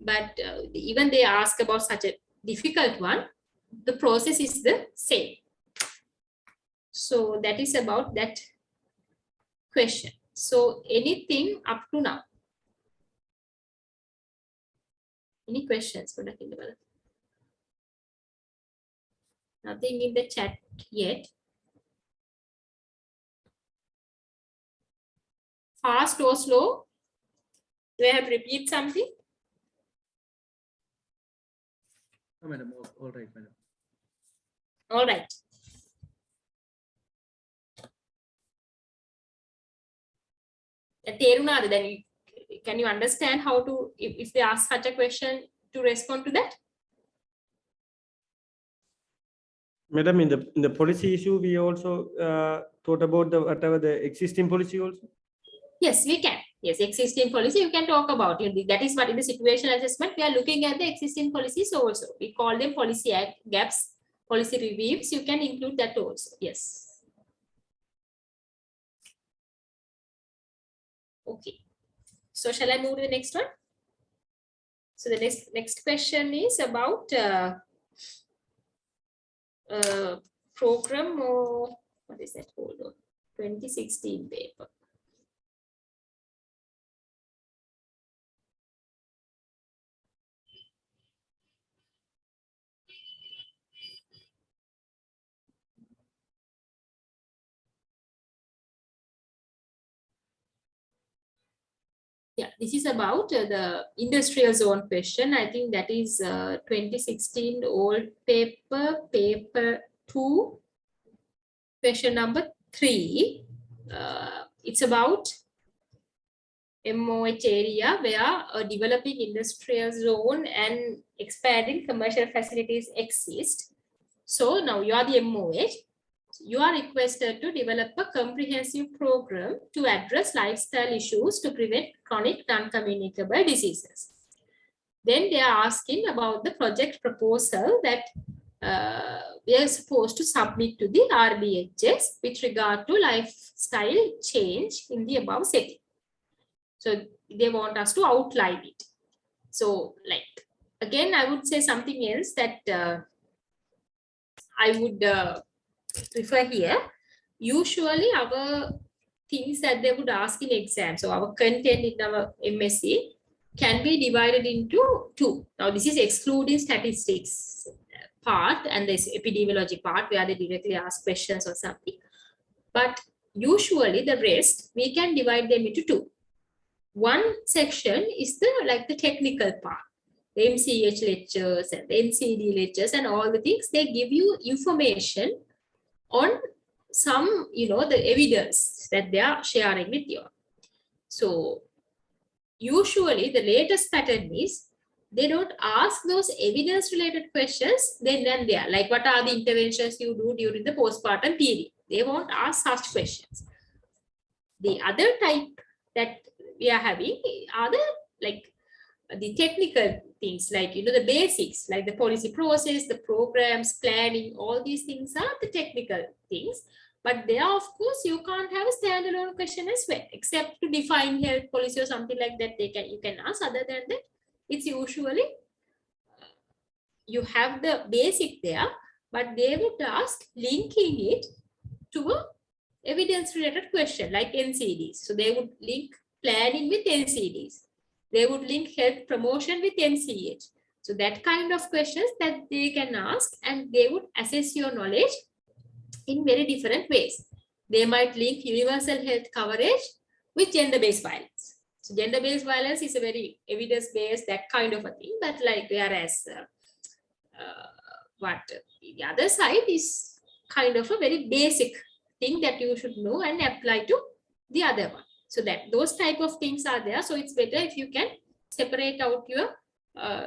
But even they ask about such a difficult one, the process is the same. So that is about that question. So anything up to now? Any questions? Nothing in the chat yet. Fast or slow? Do I have to repeat something? No, madam. All right, madam. All right. Then can you understand how to, if they ask such a question, to respond to that? Madam, in the policy issue, we also thought about the existing policy also. Yes, we can. Yes, existing policy you can talk about. That is what in the situation assessment we are looking at the existing policies also. We call them policy gaps, policy reviews. You can include that also. Yes. Okay. So shall I move to the next one? So the next question is about program, or what is that? Hold on. 2016 paper. Yeah, this is about the industrial zone question. I think that is 2016 old paper, paper 2, question number 3. It's about MOH area where a developing industrial zone and expanding commercial facilities exist. So now you are the MOH. You are requested to develop a comprehensive program to address lifestyle issues to prevent chronic non-communicable diseases. Then they are asking about the project proposal that we are supposed to submit to the RBHS with regard to lifestyle change in the above setting. So they want us to outline it. So again, I would say something else that I would refer here. Usually our things that they would ask in exam, so our content in our MSc can be divided into 2. Now this is excluding statistics part and this epidemiology part where they directly ask questions or something. But usually the rest we can divide them into 2. One section is the technical part. The MCH lectures and the NCD lectures and all the things, they give you information on some, the evidence that they are sharing with you. So usually the latest pattern is they don't ask those evidence related questions then and there, like what are the interventions you do during the postpartum period. They won't ask such questions. The other type that we are having are the technical things, the basics, like the policy process, the programs, planning, all these things are the technical things. But there, of course, you can't have a standalone question as well, except to define health policy or something like that. You can ask. Other than that, it's usually you have the basic there, but they would ask linking it to a evidence related question like NCDs. So they would link planning with NCDs. They would link health promotion with NCH. So that kind of questions that they can ask, and they would assess your knowledge in very different ways. They might link universal health coverage with gender-based violence. So gender-based violence is a very evidence-based, that kind of a thing, but like whereas what the other side is kind of a very basic thing that you should know and apply to the other one. So that those type of things are there. So it's better if you can separate out your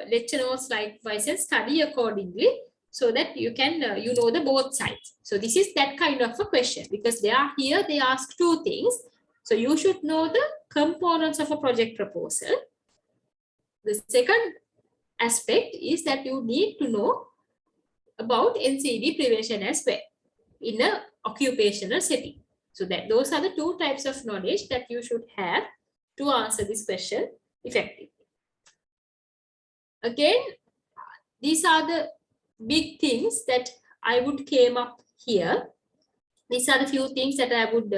lecture notes likewise and study accordingly, so that you can you know the both sides. So this is that kind of a question, because they are here, they ask two things. So you should know the components of a project proposal. The second aspect is that you need to know about NCD prevention as well in a occupational setting. So that those are the two types of knowledge that you should have to answer this question effectively. Again, these are the big things that I would came up here. These are the few things that I would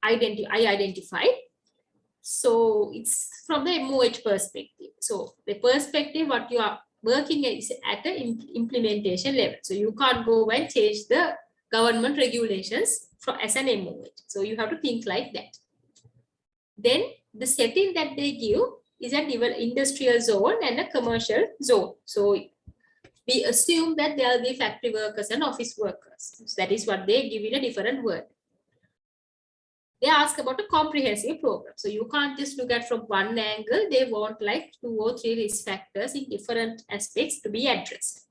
identify. So it's from the MOH perspective. So the perspective what you are working is at the implementation level. So you can't go and change the government regulations as an MOH. So you have to think like that. Then the setting that they give is an industrial zone and a commercial zone. So we assume that there will be factory workers and office workers. So that is what they give in a different word. They ask about a comprehensive program. So you can't just look at from one angle. They want like 2 or 3 risk factors in different aspects to be addressed.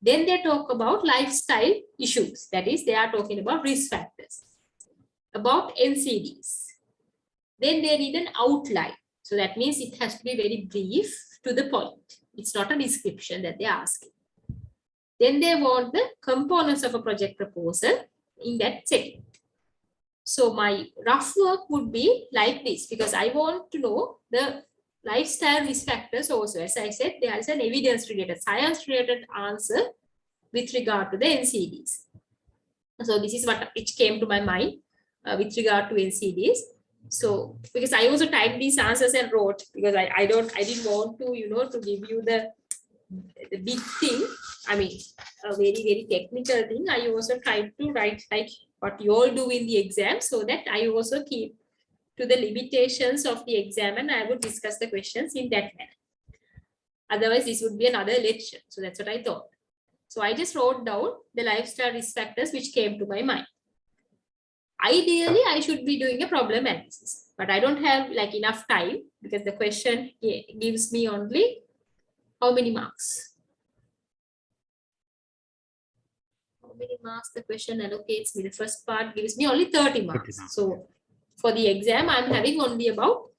Then they talk about lifestyle issues. That is, they are talking about risk factors, about NCDs. Then they need an outline. So that means it has to be very brief to the point. It's not a description that they're asking. Then they want the components of a project proposal in that setting. So my rough work would be like this, because I want to know the lifestyle risk factors also. As I said, there is an evidence-related, science-related answer with regard to the NCDs. So this is what which came to my mind with regard to NCDs. So because I also typed these answers and wrote, because I didn't want to, to give you the big thing. I mean, a very, very technical thing. I also tried to write like what you all do in the exam, so that I also keep to the limitations of the exam, and I would discuss the questions in that manner. Otherwise, this would be another lecture. So that's what I thought. So I just wrote down the lifestyle risk factors which came to my mind. Ideally, I should be doing a problem analysis, but I don't have like enough time, because the question gives me only how many marks? How many marks the question allocates me? The first part gives me only 30 marks. 30 marks. So for the exam, I'm having only about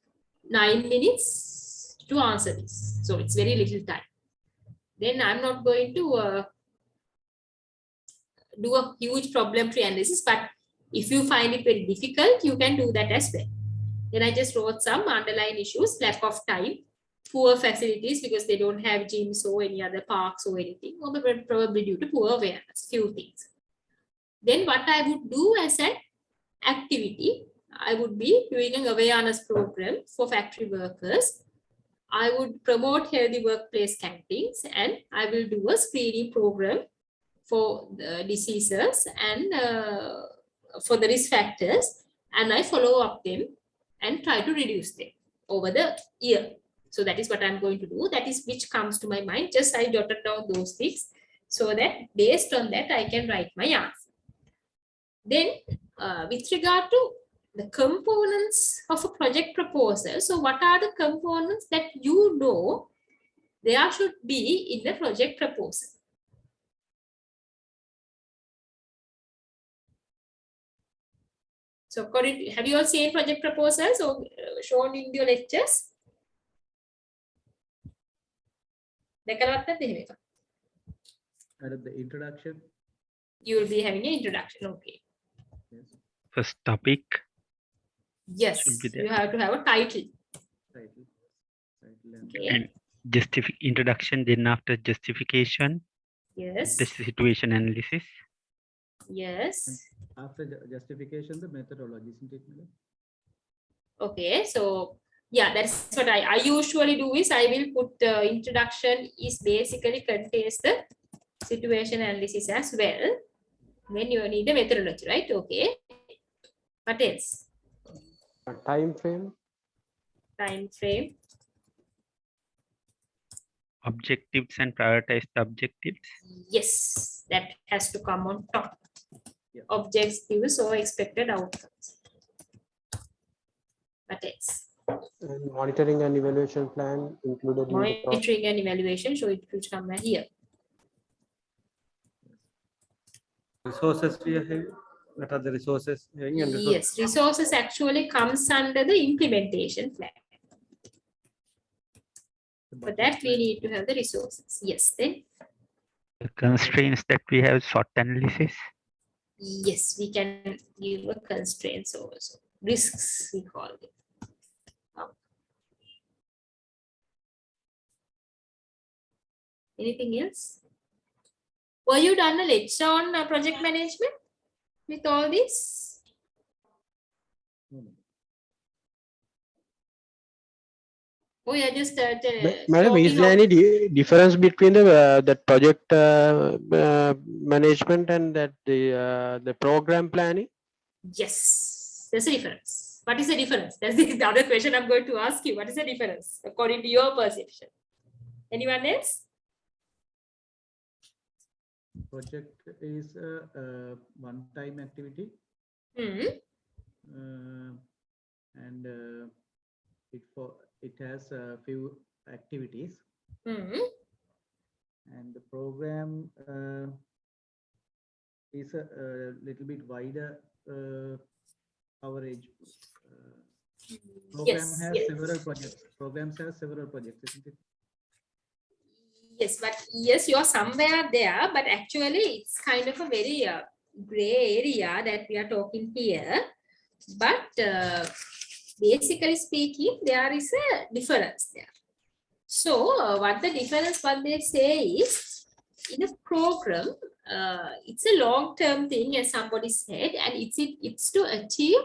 9 minutes to answer this. So it's very little time. Then I'm not going to do a huge problem tree analysis, but if you find it very difficult, you can do that as well. Then I just wrote some underlying issues: lack of time, poor facilities because they don't have gyms or any other parks or anything, or probably due to poor awareness, few things. Then what I would do as an activity, I would be doing an awareness program for factory workers. I would promote healthy workplace campaigns, and I will do a screening program for the diseases and for the risk factors, and I follow up them and try to reduce them over the year. So that is what I'm going to do. That is which comes to my mind. Just I jotted down those things so that based on that I can write my answer. Then with regard to the components of a project proposal, so what are the components that you know there should be in the project proposal? So according to, have you all seen project proposals or shown in your lectures? The introduction. You will be having an introduction. Okay. Yes. First topic. Yes, Should be there. you have to have a title. Title Okay. And introduction, then after justification, Yes. the situation analysis. Yes. After justification, the methodology, isn't it, madam? Okay, so yeah, that's what I usually do is I will put introduction is basically contains the situation analysis as well. When you need the methodology, right? Okay. What else? Time frame. Time frame. Objectives and prioritize the objectives. Yes, that has to come on top. Yeah. Objectives or expected outcomes. What else? And monitoring and evaluation plan included in the Monitoring and evaluation, so it will come here. Resources we are having. What are the resources? Having and resources? Yes, resources actually comes under the implementation plan. For that, we need to have the resources. Yes, then. The constraints that we have, SWOT analysis. Yes, we can give a constraints also. Risks, we call it. Anything else? Were you done a lecture on project management with all this? Oh, yeah, just Madam, is there any difference between the that project management and that the program planning? Yes, there's a difference. What is the difference? That's the other question I'm going to ask you. What is the difference according to your perception? Anyone else? Project is a one-time activity. And it has a few activities. And the program is a little bit wider coverage. Program Yes, has yes. several projects. Programs have several projects, isn't it? Yes, but yes, you are somewhere there, but actually it's kind of a very gray area that we are talking here. But basically speaking, there is a difference there. So what the difference, what they say is, in a program, it's a long-term thing, as somebody said, and it's to achieve.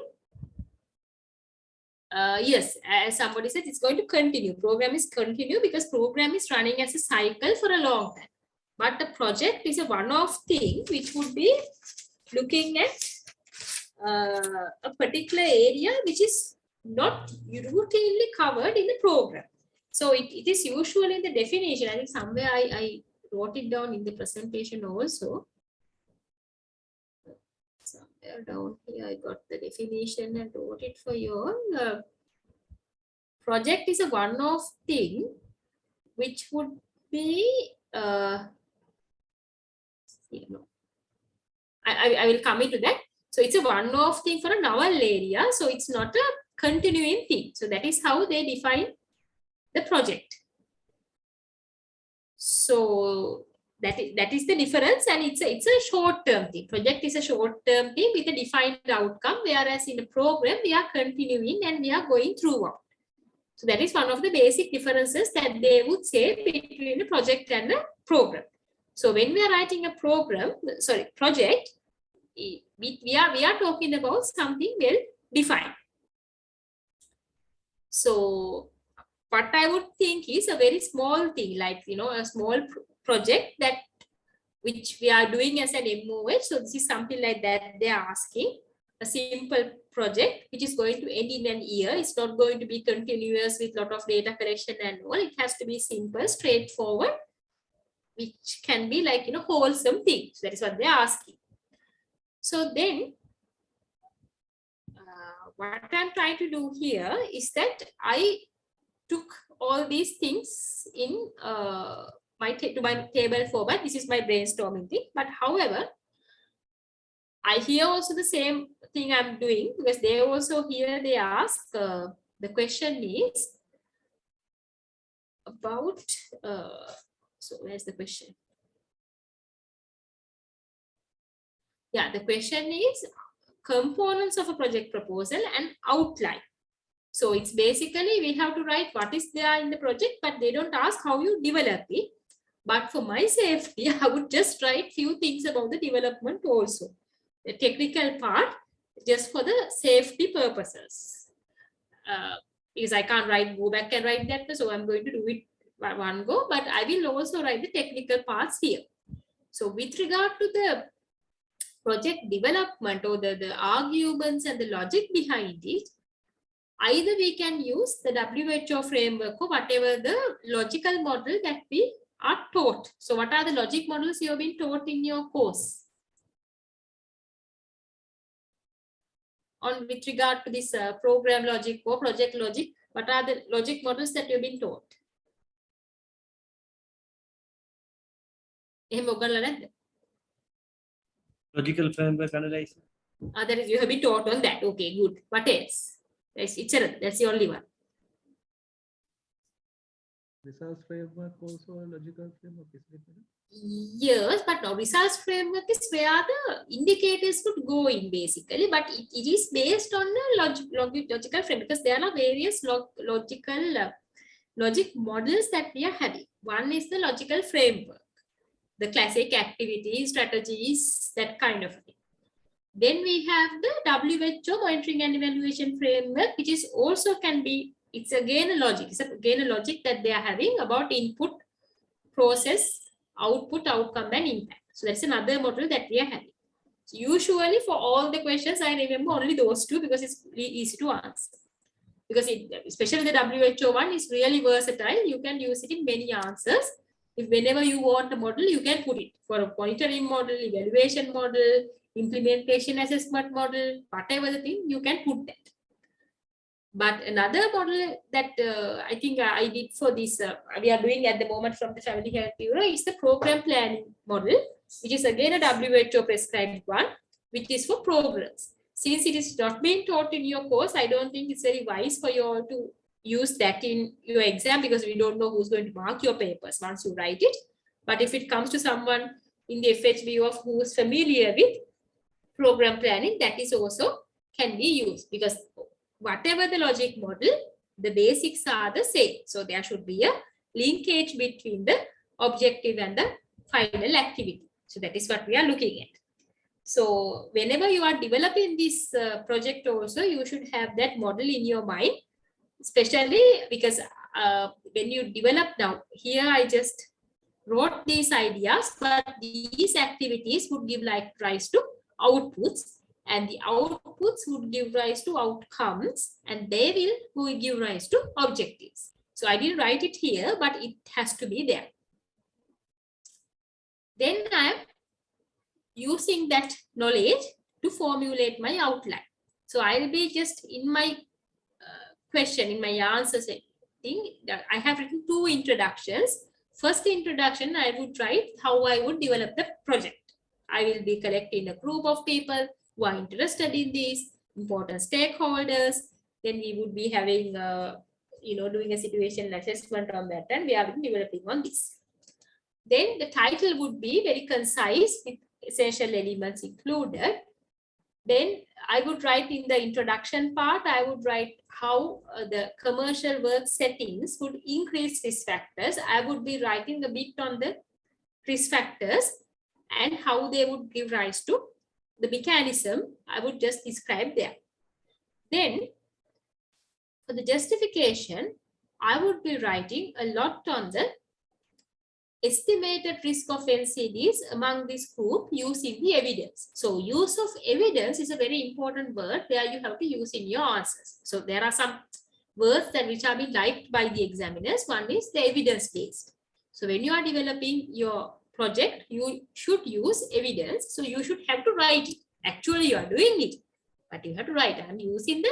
Yes, as somebody said, it's going to continue. Program is continue because program is running as a cycle for a long time. But the project is a one-off thing which would be looking at a particular area which is not routinely covered in the program. So it is usually in the definition. I think somewhere I wrote it down in the presentation also. Somewhere down here I got the definition and wrote it for you all. Project is a one-off thing which would be I will come into that. So it's a one-off thing for a novel area, so it's not a continuing thing. So that is how they define the project. So that is the difference, and it's a short-term thing. Project is a short-term thing with a defined outcome, whereas in a program we are continuing and we are going throughout. So that is one of the basic differences that they would say between a project and a program. So when we are writing a project, we are talking about something well defined. So what I would think is a very small thing, like a small project that which we are doing as an MOH. So this is something like that they are asking. A simple project which is going to end in an year. It's not going to be continuous with a lot of data collection and all. It has to be simple, straightforward, which can be like wholesome thing. So that is what they are asking. So then what I'm trying to do here is that I took all these things in my table format. This is my brainstorming thing. But however, I hear also the same thing I'm doing, because they also here they ask the question is about so where's the question? Yeah, the question is components of a project proposal and outline. So it's basically we have to write what is there in the project, but they don't ask how you develop it. But for my safety, I would just write few things about the development also. the technical part just for the safety purposes. Because I can't go back and write that, so I'm going to do it by one go, but I will also write the technical parts here. So with regard to the project development or the arguments and the logic behind it, either we can use the WHO framework or whatever the logical model that we are taught. So what are the logic models you have been taught in your course? On with regard to this program logic or project logic, what are the logic models that you've been taught? Logical framework analysis. That is, you have been taught on that. Okay, good. What else? That's the only one. Results framework also a logical framework, isn't it, madam? Yes, but now results framework is where the indicators would go in basically, but it is based on a logical framework because there are various logic models that we are having. One is the logical framework, the classic activities, strategies, that kind of thing. Then we have the WHO monitoring and evaluation framework, which is also can be, it's again a logic. It's again a logic that they are having about input, process, output, outcome, and impact. So that's another model that we are having. So usually for all the questions, I remember only those two because it's really easy to answer. Because especially the WHO one is really versatile. You can use it in many answers. If whenever you want a model, you can put it for a monitoring model, evaluation model, implementation assessment model, whatever the thing, you can put that. But another model that I think I did for this, we are doing at the moment from the Family Health Bureau is the program planning model, which is again a WHO prescribed one, which is for programs. Since it is not being taught in your course, I don't think it's very wise for you all to use that in your exam because we don't know who's going to mark your papers once you write it. But if it comes to someone in the FHB of who is familiar with program planning, that is also can be used because whatever the logic model, the basics are the same. So there should be a linkage between the objective and the final activity. So that is what we are looking at. So whenever you are developing this project also, you should have that model in your mind, especially because when you develop now, here I just wrote these ideas, but these activities would give rise to outputs, and the outputs would give rise to outcomes, and they will give rise to objectives. So I didn't write it here, but it has to be there. Then I'm using that knowledge to formulate my outline. So I'll be just in my question, in my answers thing, I have written two introductions. First introduction, I would write how I would develop the project. I will be collecting a group of people who are interested in this, important stakeholders. Then we would be having, doing a situation assessment on that, and we are developing on this. Then the title would be very concise with essential elements included. Then I would write in the introduction part, I would write how the commercial work settings would increase risk factors. I would be writing a bit on the risk factors and how they would give rise to the mechanism. I would just describe there. Then for the justification, I would be writing a lot on the estimated risk of NCDs among this group using the evidence. So use of evidence is a very important word where you have to use in your answers. So there are some words that which are being liked by the examiners. One is the evidence-based. So when you are developing your project, you should use evidence. So you should have to write it. Actually, you are doing it, but you have to write. I'm using the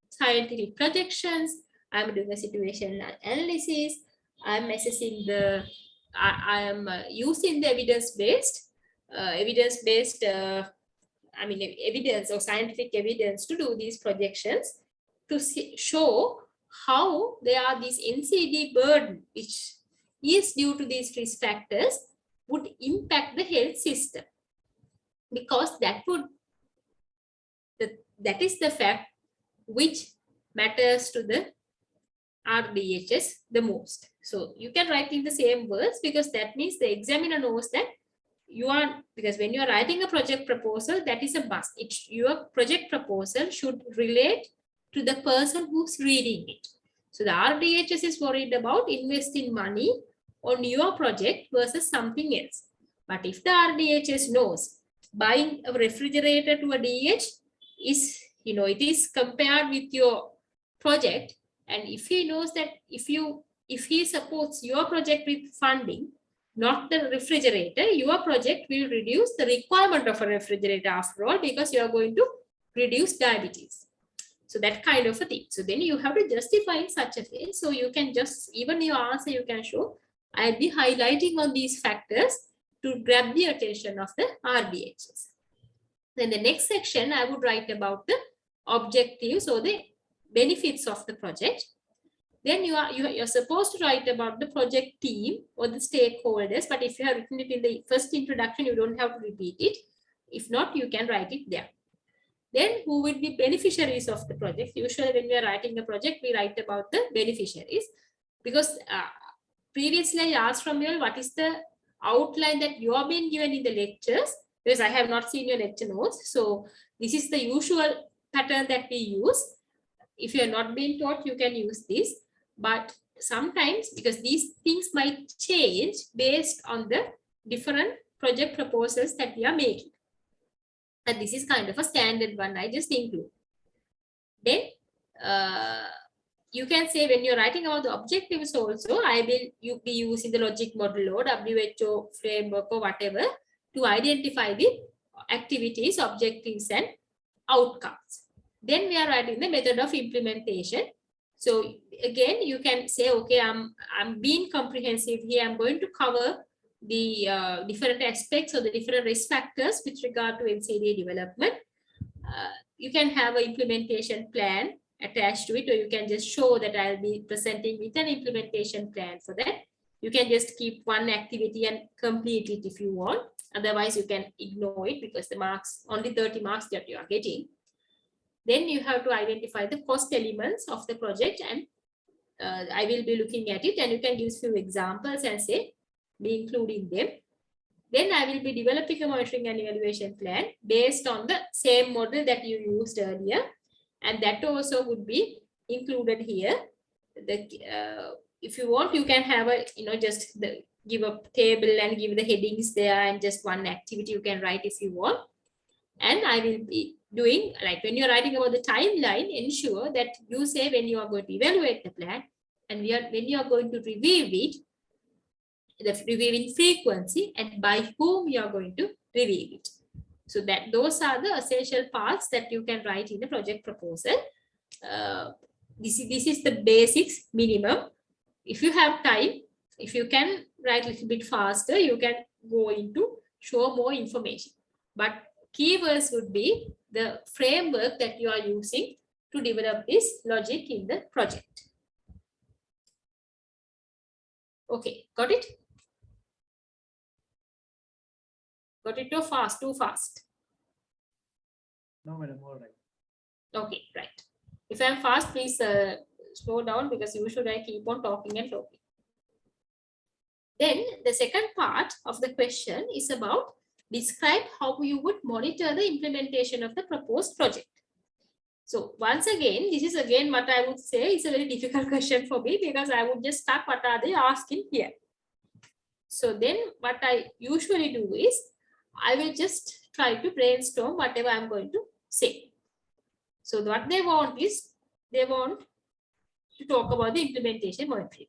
scientific projections. I'm doing a situation analysis. I'm assessing the I am using the evidence-based, evidence or scientific evidence to do these projections to show how there are these NCD burden, which is due to these risk factors, would impact the health system, because that is the fact which matters to the RDHS the most. So you can write in the same words because that means the examiner knows that you are, because when you are writing a project proposal, that is a must. Your project proposal should relate to the person who's reading it. So the RDHS is worried about investing money on your project versus something else. But if the RDHS knows buying a refrigerator to a DH is, it is compared with your project, and if he knows that if he supports your project with funding, not the refrigerator, your project will reduce the requirement of a refrigerator after all, because you are going to reduce diabetes. So that kind of a thing. So then you have to justify in such a way. So you can just, even your answer, you can show, I'll be highlighting on these factors to grab the attention of the RDHs. Then the next section, I would write about the objectives or the benefits of the project. Then you're supposed to write about the project team or the stakeholders. But if you have written it in the first introduction, you don't have to repeat it. If not, you can write it there. Then who will be beneficiaries of the project? Usually when we are writing a project, we write about the beneficiaries, because previously I asked from you what is the outline that you have been given in the lectures, because I have not seen your lecture notes. So this is the usual pattern that we use. If you are not being taught, you can use this. But sometimes, because these things might change based on the different project proposals that we are making. And this is kind of a standard one, I just include. Then you can say when you're writing about the objectives also, I will be using the logic model or WHO framework or whatever to identify the activities, objectives, and outcomes. Then we are writing the method of implementation. So again, you can say, okay, I'm being comprehensive here. I'm going to cover the different aspects or the different risk factors with regard to NCDA development. You can have an implementation plan attached to it, or you can just show that I'll be presenting with an implementation plan for that. You can just keep one activity and complete it if you want. Otherwise, you can ignore it because the marks, only 30 marks that you are getting. Then you have to identify the cost elements of the project, and I will be looking at it, and you can use few examples and say, be including them. Then I will be developing a monitoring and evaluation plan based on the same model that you used earlier. And that also would be included here. If you want, you can have a, just give a table and give the headings there, and just one activity you can write if you want. And I will be doing, like when you're writing about the timeline, ensure that you say when you are going to evaluate the plan, and when you are going to review it, the reviewing frequency, and by whom you are going to review it. So that those are the essential parts that you can write in the project proposal. This is the basics minimum. If you have time, if you can write a little bit faster, you can go into show more information. But keywords would be the framework that you are using to develop this logic in the project. Okay, got it? Got it too fast? No, madam, all right. Okay, right. If I'm fast, please slow down, because usually I keep on talking and talking. Then the second part of the question is about describe how you would monitor the implementation of the proposed project. So once again, this is again what I would say is a very difficult question for me, because I would just start what are they asking here. So then what I usually do is I will just try to brainstorm whatever I'm going to say. So what they want is they want to talk about the implementation monitoring.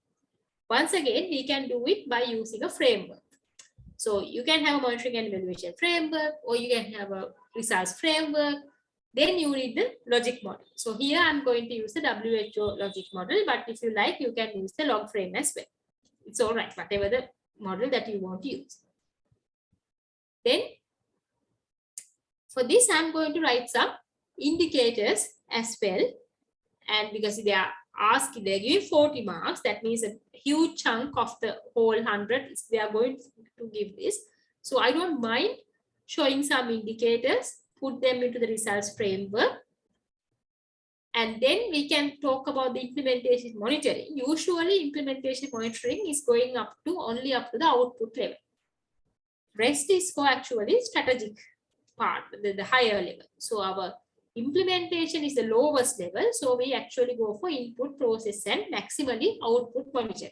Once again, we can do it by using a framework. So you can have a monitoring and evaluation framework, or you can have a results framework. Then you need the logic model. So here I'm going to use the WHO logic model, but if you like, you can use the log frame as well. It's all right, whatever the model that you want to use. Then for this, I'm going to write some indicators as well. And because they are asked, they're giving 40 marks, that means a huge chunk of the whole 100 they are going to give this. So I don't mind showing some indicators, put them into the results framework. And then we can talk about the implementation monitoring. Usually implementation monitoring is going only up to the output level. Rest is for actually strategic part, the higher level. So our implementation is the lowest level. So we actually go for input, process, and maximally output monitoring.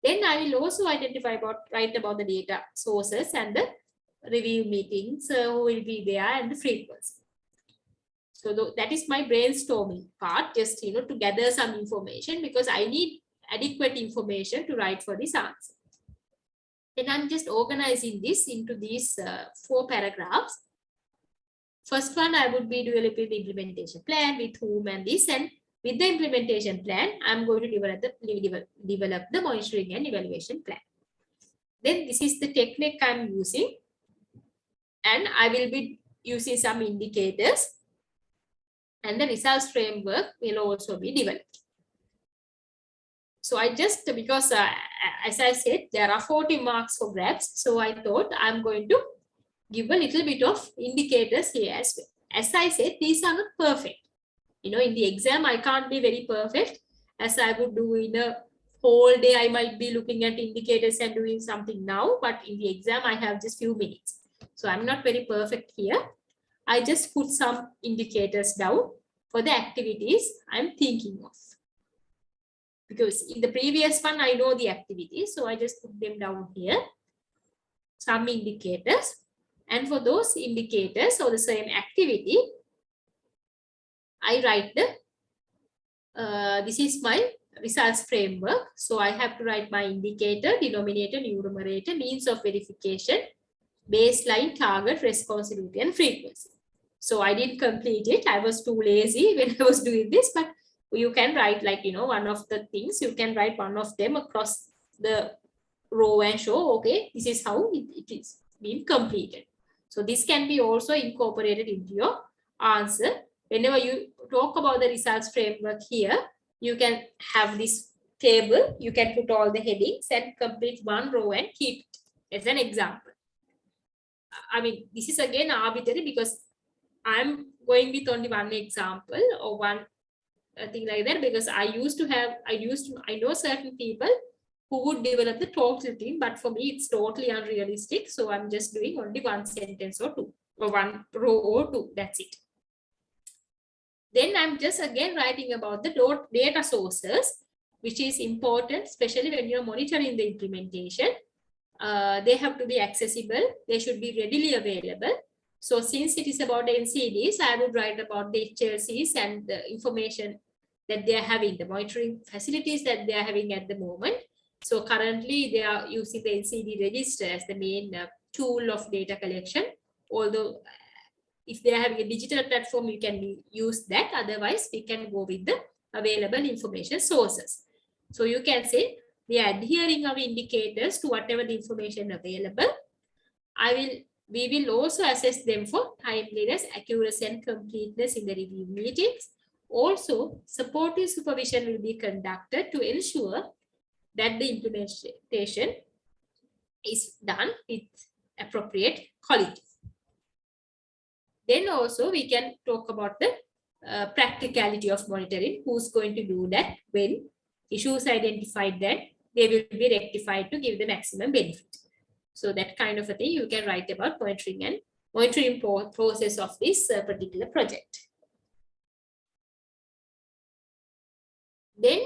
Then I will also write about the data sources and the review meetings, who will be there, and the frequency. So that is my brainstorming part, just to gather some information, because I need adequate information to write for this answer. Then I'm just organizing this into these 4 paragraphs. First one, I would be developing the implementation plan, with whom and this, and with the implementation plan, I'm going to develop the monitoring and evaluation plan. Then this is the technique I'm using, and I will be using some indicators, and the results framework will also be developed. So I just, because as I said, there are 40 marks for grabs, so I thought I'm going to give a little bit of indicators here as well. As I said, these are not perfect. In the exam, I can't be very perfect as I would do in a whole day. I might be looking at indicators and doing something now, but in the exam, I have just few minutes. So I'm not very perfect here. I just put some indicators down for the activities I'm thinking of. Because in the previous one, I know the activities, so I just put them down here. Some indicators. And for those indicators or the same activity, I write this is my results framework. So I have to write my indicator, denominator, numerator, means of verification, baseline, target, responsibility, and frequency. So I didn't complete it. I was too lazy when I was doing this, but you can write one of the things, you can write one of them across the row and show, okay, this is how it is being completed. So this can be also incorporated into your answer. Whenever you talk about the results framework here, you can have this table, you can put all the headings and complete one row and keep it as an example. I mean, this is again arbitrary because I'm going with only one example or one thing like that, because I know certain people who would develop the total team, but for me, it's totally unrealistic. So I'm just doing only one sentence or two, or one row or two, that's it. Then I'm just again writing about the data sources, which is important, especially when you're monitoring the implementation. They have to be accessible. They should be readily available. So since it is about NCDs, I would write about the HLCs and the information that they are having, the monitoring facilities that they are having at the moment. So currently they are using the NCD register as the main tool of data collection. Although if they are having a digital platform, you can use that. Otherwise, we can go with the available information sources. So you can say we are adhering our indicators to whatever the information available. We will also assess them for timeliness, accuracy, and completeness in the review meetings. Also, supportive supervision will be conducted to ensure that the implementation is done with appropriate quality. Then also we can talk about the practicality of monitoring, who's going to do that, when issues identified, that they will be rectified to give the maximum benefit. So that kind of a thing you can write about monitoring process of this particular project. Then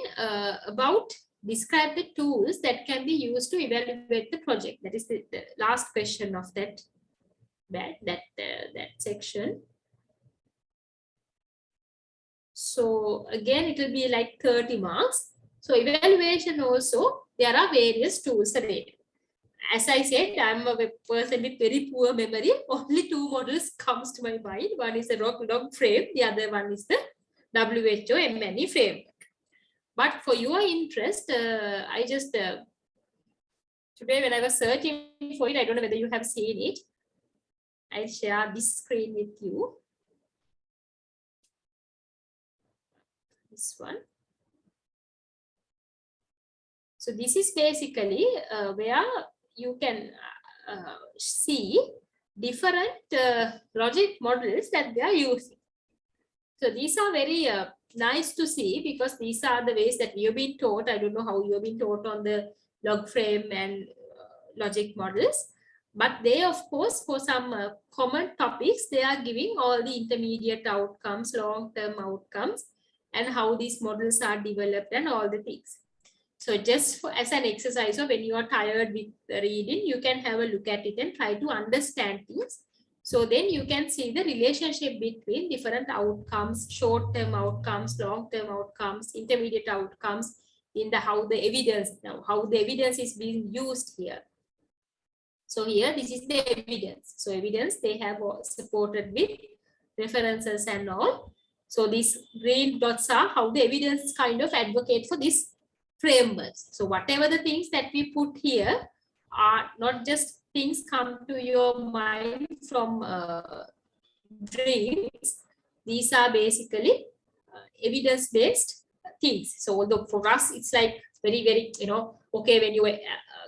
about describe the tools that can be used to evaluate the project. That is the last question of that section. So again, it will be like 30 marks. So evaluation also, there are various tools available. As I said, I'm a person with very poor memory. Only 2 models comes to my mind. One is the log frame. The other one is the WHO MNE framework. But for your interest, I just, today when I was searching for it, I don't know whether you have seen it. I'll share this screen with you. This one. So this is basically where you can see different logic models that they are using. So these are very nice to see, because these are the ways that you've been taught. I don't know how you've been taught on the log frame and logic models, But they, of course, for some common topics, they are giving all the intermediate outcomes, long-term outcomes, and how these models are developed and all the things. So just for, as an exercise, or when you are tired with the reading, you can have a look at it and try to understand things. So then you can see the relationship between different outcomes, short-term outcomes, long-term outcomes, intermediate outcomes, in the how the evidence is being used here. So here, this is the evidence. So evidence they have supported with references and all. So these green dots are how the evidence kind of advocate for this frameworks. So whatever the things that we put here are not just things come to your mind from dreams. These are basically evidence-based things. So although for us, it's like very, okay, when you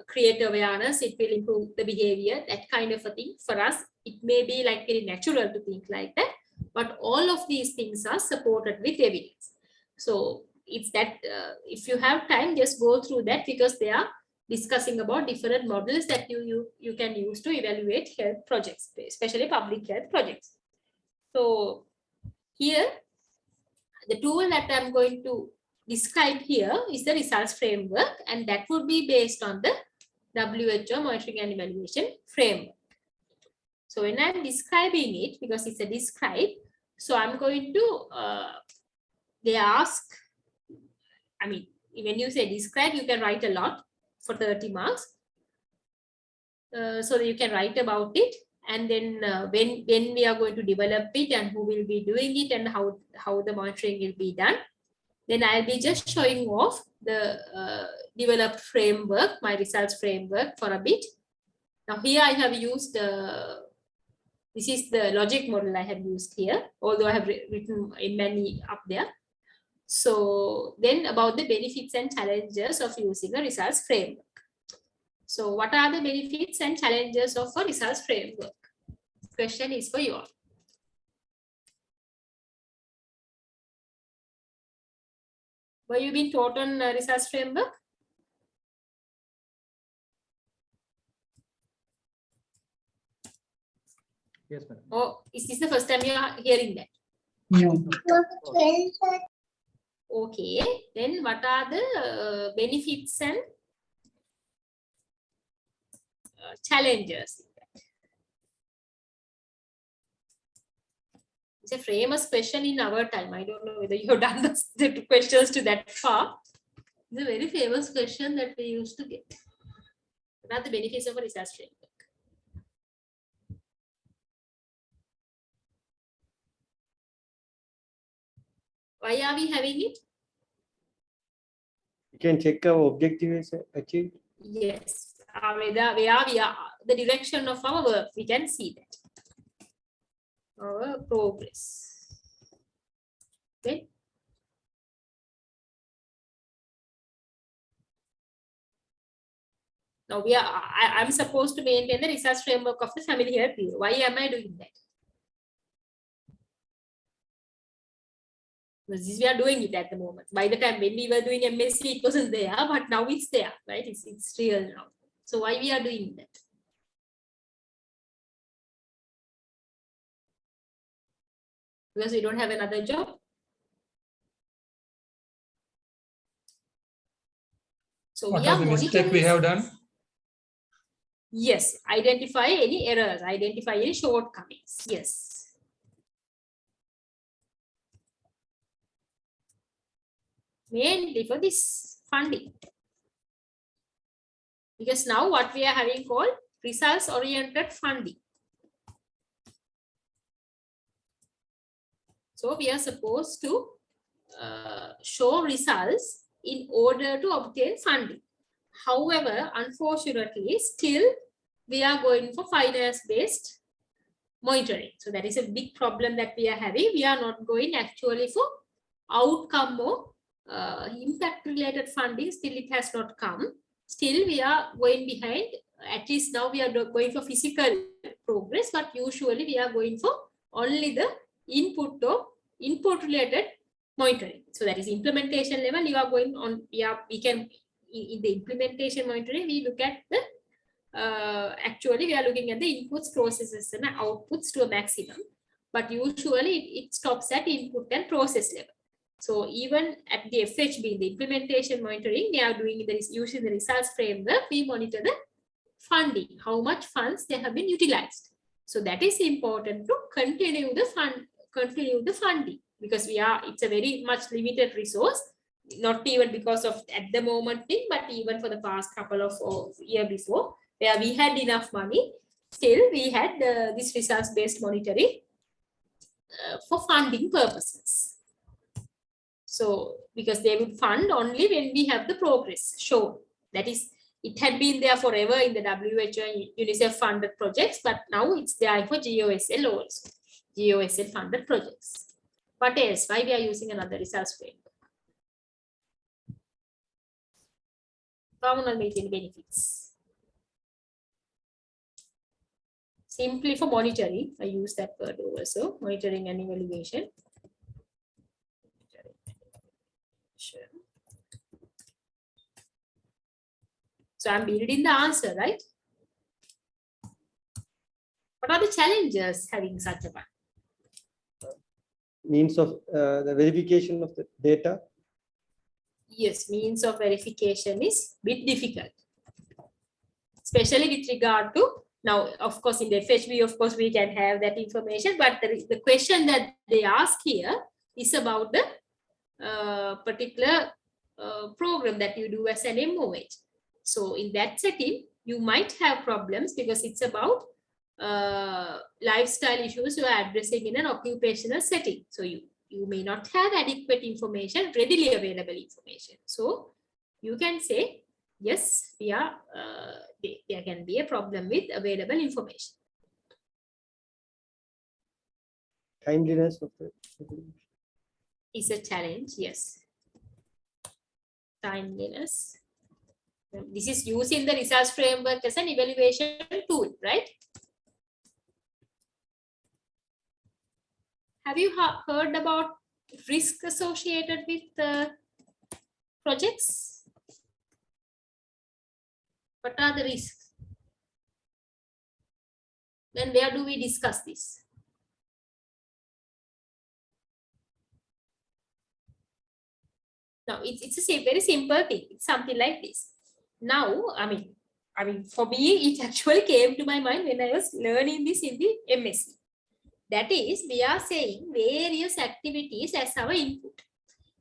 create awareness, it will improve the behavior, that kind of a thing. For us, it may be like very natural to think like that, but all of these things are supported with evidence. So it's that if you have time, just go through that, because they are discussing about different models that you can use to evaluate health projects, especially public health projects. So here, the tool that I'm going to describe here is the results framework, and that would be based on the WHO monitoring and evaluation framework. So when I'm describing it, because it's a describe, so I'm going to, they ask, I mean, when you say describe, you can write a lot for 30 marks. So you can write about it, and then when we are going to develop it and who will be doing it and how the monitoring will be done. Then I'll be just showing off the developed framework, my results framework for a bit. Now here I have used, this is the logic model I have used here, although I have written in many up there. So then about the benefits and challenges of using a results framework. So what are the benefits and challenges of a results framework? Question is for you all. Were you being taught on results framework? Yes, madam. Or is this the first time you are hearing that? No. Okay, then what are the benefits and challenges? It's a famous question in our time. I don't know whether you have done the questions to that far. It's a very famous question that we used to get. What are the benefits of a results framework? Why are we having it? You can check our objective is achieved. Yes, whether we are the direction of our work, we can see that. Our progress. Okay. Now I'm supposed to maintain the results framework of the family health bureau. Why am I doing that? Because we are doing it at the moment. By the time when we were doing MSc, it wasn't there, but now it's there, right? It's real now. So why we are doing that? Because we don't have another job. So What we are are the mistake monitoring. we have done? Yes, identify any errors, identify any shortcomings. Yes. Mainly for this funding. Because now what we are having called results oriented funding. So we are supposed to show results in order to obtain funding. However, unfortunately, still we are going for finance-based monitoring. So that is a big problem that we are having. We are not going actually for outcome or impact-related funding. Still, it has not come. Still, we are going behind. At least now we are going for physical progress, but usually we are going for only the input or input-related monitoring. So that is implementation level. You are going on. We can in the implementation monitoring. We look at the actually we are looking at the inputs, processes and outputs to a maximum, but usually it stops at input and process level. So even at the FHB, the implementation monitoring, we are doing this using the results framework. We monitor the funding, how much funds they have been utilized. So that is important to continue the funding, because it's a very much limited resource, not even because of at the moment thing, but even for the past couple of year before, where we had enough money, still we had this results based monitoring for funding purposes. So, because they would fund only when we have the progress shown. That is, it had been there forever in the WHO and UNICEF funded projects, but now it's there for GOSL also. GOSL funded projects. What else? Why we are using another results framework? Communal median benefits. Simply for monitoring, I use that word also, monitoring and evaluation. So I'm building the answer, right? What are the challenges having such a one? Means of the verification of the data. Yes, means of verification is a bit difficult, especially with regard to, now, of course, in the FHB, of course, we can have that information, but the question that they ask here is about the particular program that you do as an MOH. So in that setting, you might have problems because it's about lifestyle issues you are addressing in an occupational setting. So you may not have adequate information, readily available information. So you can say, yes, we are, there can be a problem with available information. Timeliness of the Is a challenge, yes. Timeliness. This is using the results framework as an evaluation tool, right? Have you heard about risk associated with projects? What are the risks? Then where do we discuss this? Now, it's a very simple thing. It's something like this. Now, I mean, for me, it actually came to my mind when I was learning this in the MSc. That is, we are saying various activities as our input.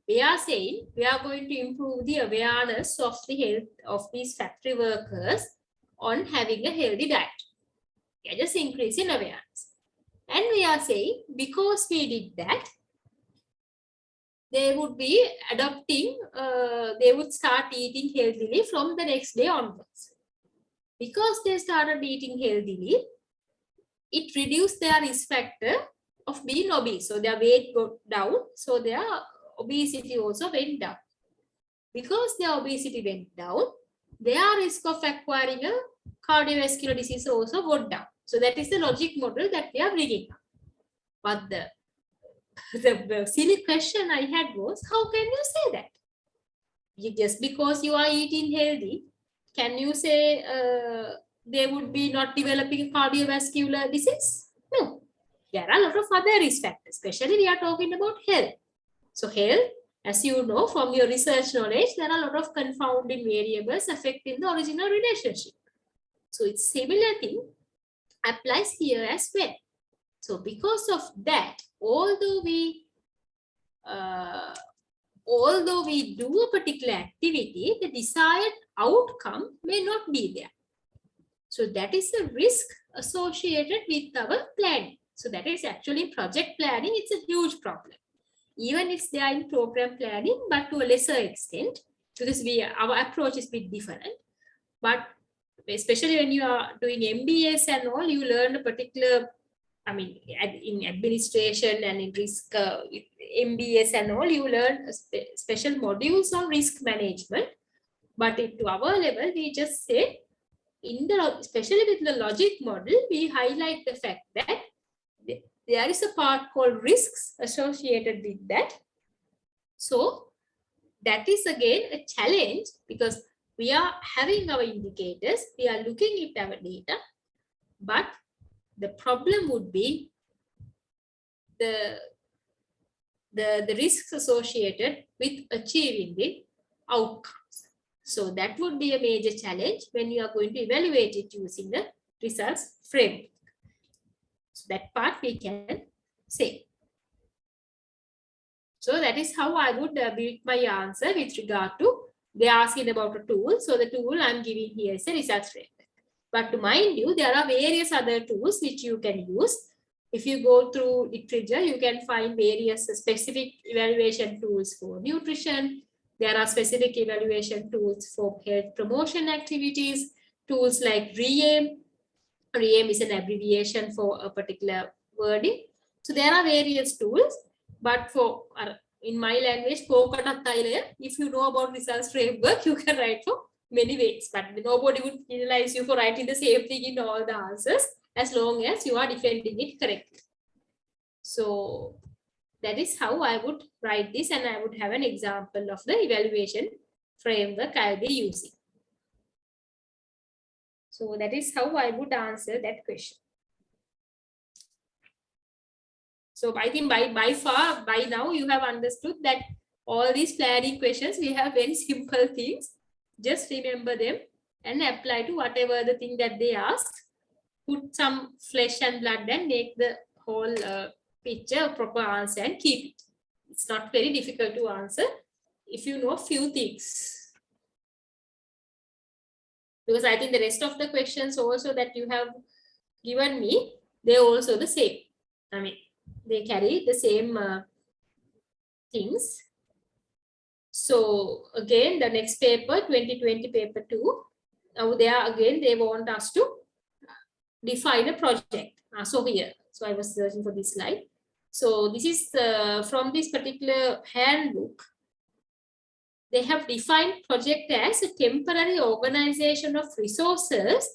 We are saying we are going to improve the awareness of the health of these factory workers on having a healthy diet. We are just increasing awareness. And we are saying because we did that, they would be adopting, they would start eating healthily from the next day onwards. Because they started eating healthily, it reduced their risk factor of being obese. So their weight got down, so their obesity also went down. Because their obesity went down, their risk of acquiring a cardiovascular disease also got down. So that is the logic model that we are bringing up. But the silly question I had was, how can you say that? Just because you are eating healthy, can you say they would be not developing cardiovascular disease? No. There are a lot of other risk factors, especially we are talking about health. So health, as you know from your research knowledge, there are a lot of confounding variables affecting the original relationship. So it's similar thing applies here as well. So because of that, although we do a particular activity, the desired outcome may not be there. So that is a risk associated with our planning. So that is actually project planning. It's a huge problem. Even if they are in program planning, but to a lesser extent, because our approach is a bit different. But especially when you are doing MBAs and all, you learn a particular, I mean, in administration and in risk, MBAs and all, you learn special modules on risk management. But to our level, we just say, especially with the logic model, we highlight the fact that there is a part called risks associated with that. So that is again a challenge, because we are having our indicators, we are looking at our data, but the problem would be the risks associated with achieving the outcomes. So that would be a major challenge when you are going to evaluate it using the results framework. So that part we can say. So that is how I would build my answer with regard to they are asking about a tool. So the tool I'm giving here is a results framework. But to mind you, there are various other tools which you can use. If you go through literature, you can find various specific evaluation tools for nutrition. There are specific evaluation tools for health promotion activities, tools like REAM. REAM is an abbreviation for a particular wording. So there are various tools, but for in my language, if you know about results framework, you can write for many ways, but nobody would penalize you for writing the same thing in all the answers as long as you are defending it correctly. So that is how I would write this, and I would have an example of the evaluation framework I'll be using. So that is how I would answer that question. So I think by now you have understood that all these planning questions, we have very simple things. Just remember them and apply to whatever the thing that they ask. Put some flesh and blood and make the whole picture a proper answer and keep it. It's not very difficult to answer if you know few things. Because I think the rest of the questions also that you have given me, they're also the same. I mean, they carry the same things. So again, the next paper, 2020 paper 2, now there again, they want us to define a project. So here, so I was searching for this slide. So this is from this particular handbook. They have defined project as a temporary organization of resources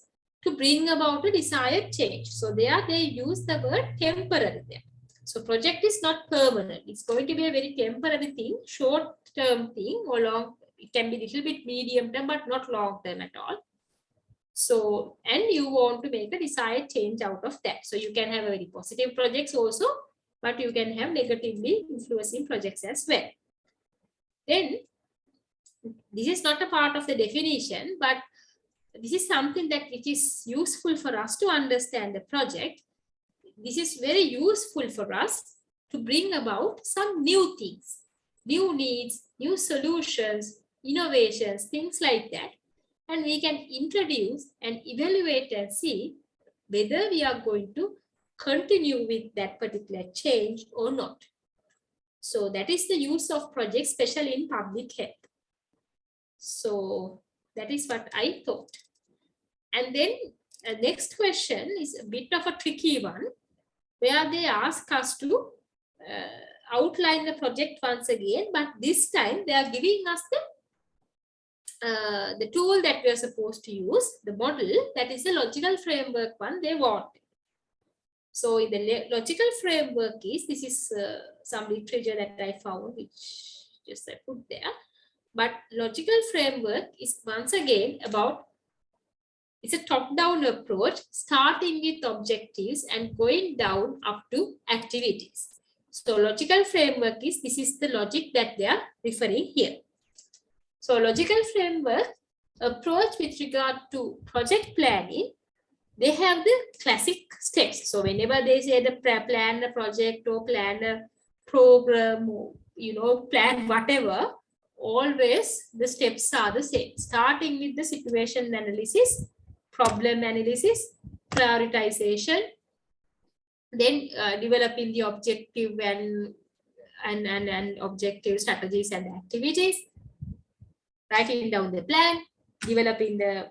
to bring about a desired change. So there they use the word temporary there. So project is not permanent. It's going to be a very temporary thing, short-term thing, or long. It can be a little bit medium-term, but not long-term at all. So, and you want to make a desired change out of that. So you can have a very positive projects also, but you can have negatively influencing projects as well. Then, this is not a part of the definition, but this is something that it is useful for us to understand the project. This is very useful for us to bring about some new things, new needs, new solutions, innovations, things like that. And we can introduce and evaluate and see whether we are going to continue with that particular change or not. So that is the use of projects, especially in public health. So that is what I thought. And then next question is a bit of a tricky one, where they ask us to outline the project once again, but this time they are giving us the tool that we are supposed to use, the model, that is the logical framework one they want. So in the logical framework this is some literature that I found, which just I put there. But logical framework is once again about, it's a top-down approach, starting with objectives and going down up to activities. So logical framework is, this is the logic that they are referring here. So logical framework approach with regard to project planning, they have the classic steps. So whenever they say the plan a project or plan a program, or, plan whatever, always the steps are the same. Starting with the situation analysis, problem analysis, prioritization, then developing the objective and objective strategies and activities, writing down the plan, developing the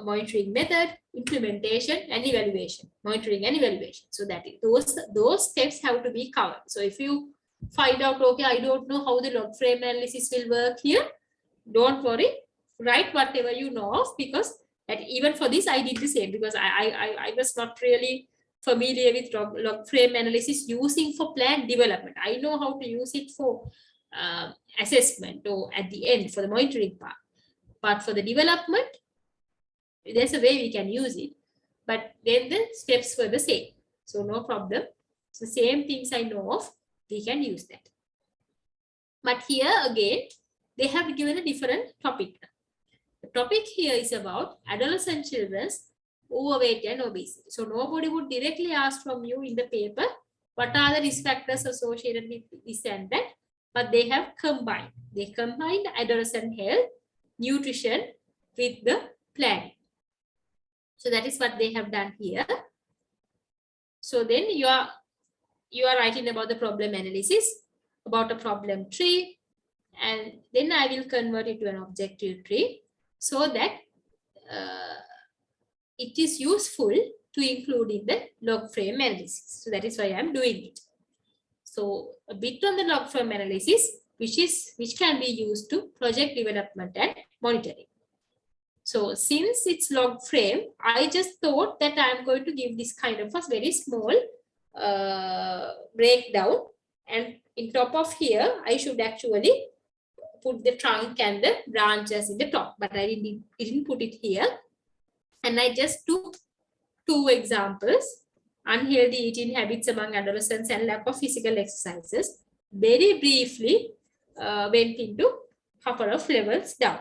monitoring method, implementation and evaluation, monitoring and evaluation. So that those steps have to be covered. So if you find out, okay, I don't know how the log frame analysis will work here, don't worry, write whatever you know of, because that even for this I did the same, because I was not really familiar with log frame analysis using for plan development. I know how to use it for assessment or at the end for the monitoring part. But for the development, there's a way we can use it. But then the steps were the same. So no problem. So same things I know of, we can use that. But here again, they have given a different topic. The topic here is about adolescent children's overweight and obesity. So nobody would directly ask from you in the paper, what are the risk factors associated with this and that, but they have combined. They combined adolescent health, nutrition with the planning. So that is what they have done here. So then you are writing about the problem analysis, about a problem tree, and then I will convert it to an objective tree so that it is useful to include in the log frame analysis. So that is why I am doing it. So a bit on the log frame analysis, which can be used to project development and monitoring. So since it's log frame, I just thought that I'm going to give this kind of a very small breakdown, and in top of here, I should actually put the trunk and the branches in the top, but I didn't put it here. And I just took 2 examples, unhealthy eating habits among adolescents and lack of physical exercises. Very briefly went into a couple of levels down,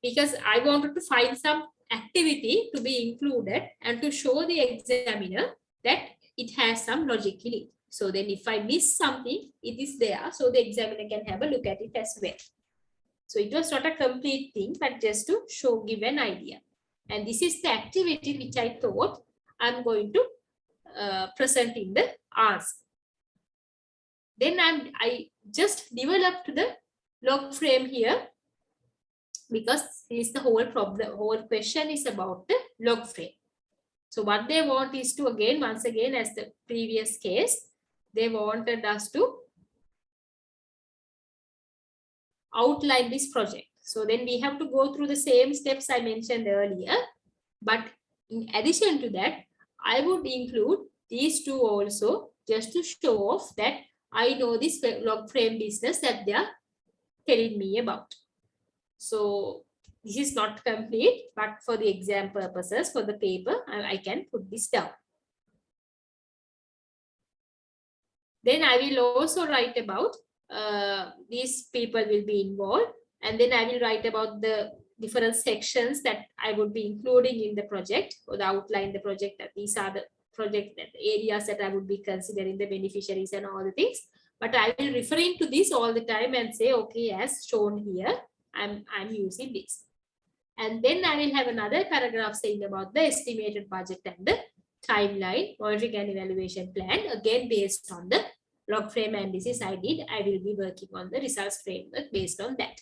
because I wanted to find some activity to be included and to show the examiner that it has some logic in it. So then if I miss something, it is there, so the examiner can have a look at it as well. So it was not a complete thing, but just to give an idea. And this is the activity which I thought I'm going to present in the answer. Then I just developed the log frame here, because this is the whole problem, whole question is about the log frame. So what they want is to, once again, as the previous case, they wanted us to outline this project. So then we have to go through the same steps I mentioned earlier. But in addition to that, I would include these 2 also, just to show off that I know this log frame business that they are telling me about. So this is not complete, but for the exam purposes, for the paper, I can put this down. Then I will also write about these people will be involved, and then I will write about the different sections that I would be including in the project, or the outline the project, that these are the project areas that I would be considering, the beneficiaries and all the things. But I will referring to this all the time and say, okay, as shown here, I'm using this. And then I will have another paragraph saying about the estimated budget and the timeline, monitoring and evaluation plan, again based on the log frame analysis I did. I will be working on the results framework based on that.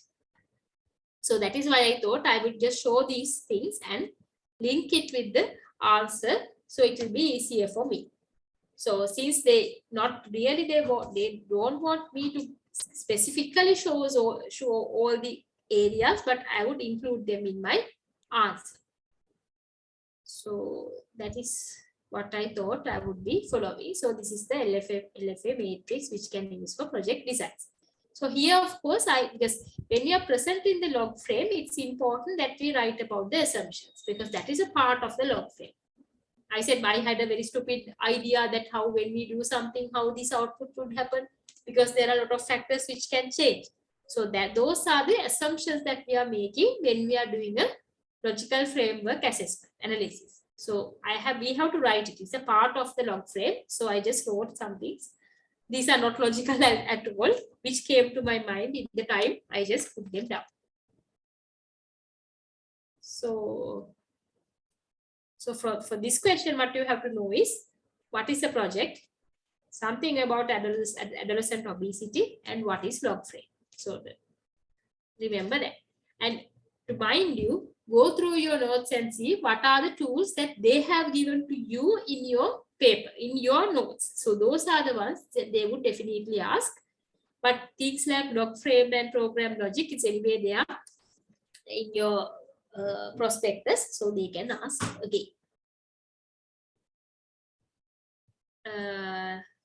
So that is why I thought I would just show these things and link it with the answer, so it will be easier for me. So since they don't want me to specifically show all the areas, but I would include them in my answer. So that is what I thought I would be following. So this is the LFA matrix which can be used for project designs. So here, of course, when you are presenting the log frame, it's important that we write about the assumptions, because that is a part of the log frame. I said I had a very stupid idea that how when we do something, how this output would happen, because there are a lot of factors which can change. So that those are the assumptions that we are making when we are doing a logical framework assessment analysis. So we have to write it. It's a part of the log frame. So I just wrote some things. These are not logical at all, which came to my mind in the time I just put them down. So for this question, what you have to know is, what is a project, something about adolescent obesity, and what is log frame. So remember that. And to mind you, go through your notes and see what are the tools that they have given to you in your paper, in your notes. So those are the ones that they would definitely ask. But things like log frame and program logic, it's anyway there in your prospectus, so they can ask again.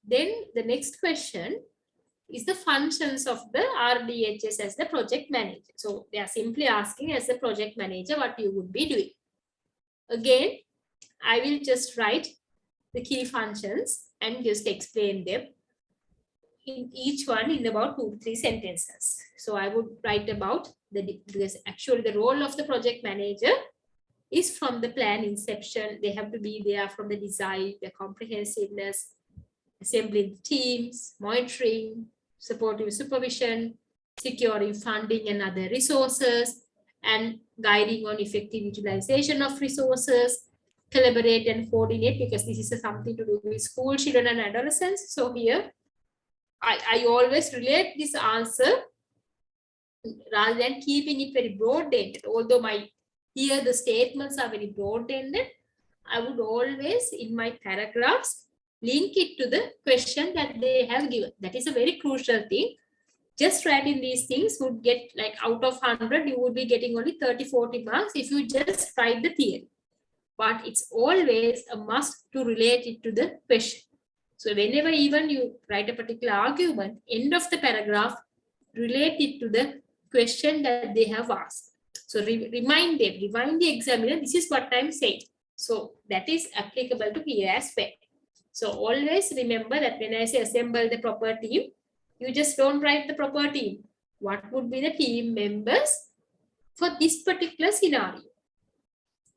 Then the next question is the functions of the RDHS as the project manager. So they are simply asking as the project manager what you would be doing. Again, I will just write the key functions and just explain them in each one in about 2 to 3 sentences. So I would write about because actually the role of the project manager is from the plan inception. They have to be there from the design, the comprehensiveness, assembling teams, monitoring, supportive supervision, securing funding and other resources, and guiding on effective utilization of resources, collaborate and coordinate, because this is something to do with school children and adolescents. So here, I always relate this answer rather than keeping it very broad-ended. Although here the statements are very broad-ended, I would always, in my paragraphs, link it to the question that they have given. That is a very crucial thing. Just writing these things would get, like, out of 100, you would be getting only 30-40 marks if you just write the theory. But it's always a must to relate it to the question. So whenever even you write a particular argument, end of the paragraph, relate it to the question that they have asked. So remind the examiner, this is what I'm saying. So that is applicable to here as well. So always remember that when I say assemble the proper team, you just don't write the proper team. What would be the team members for this particular scenario?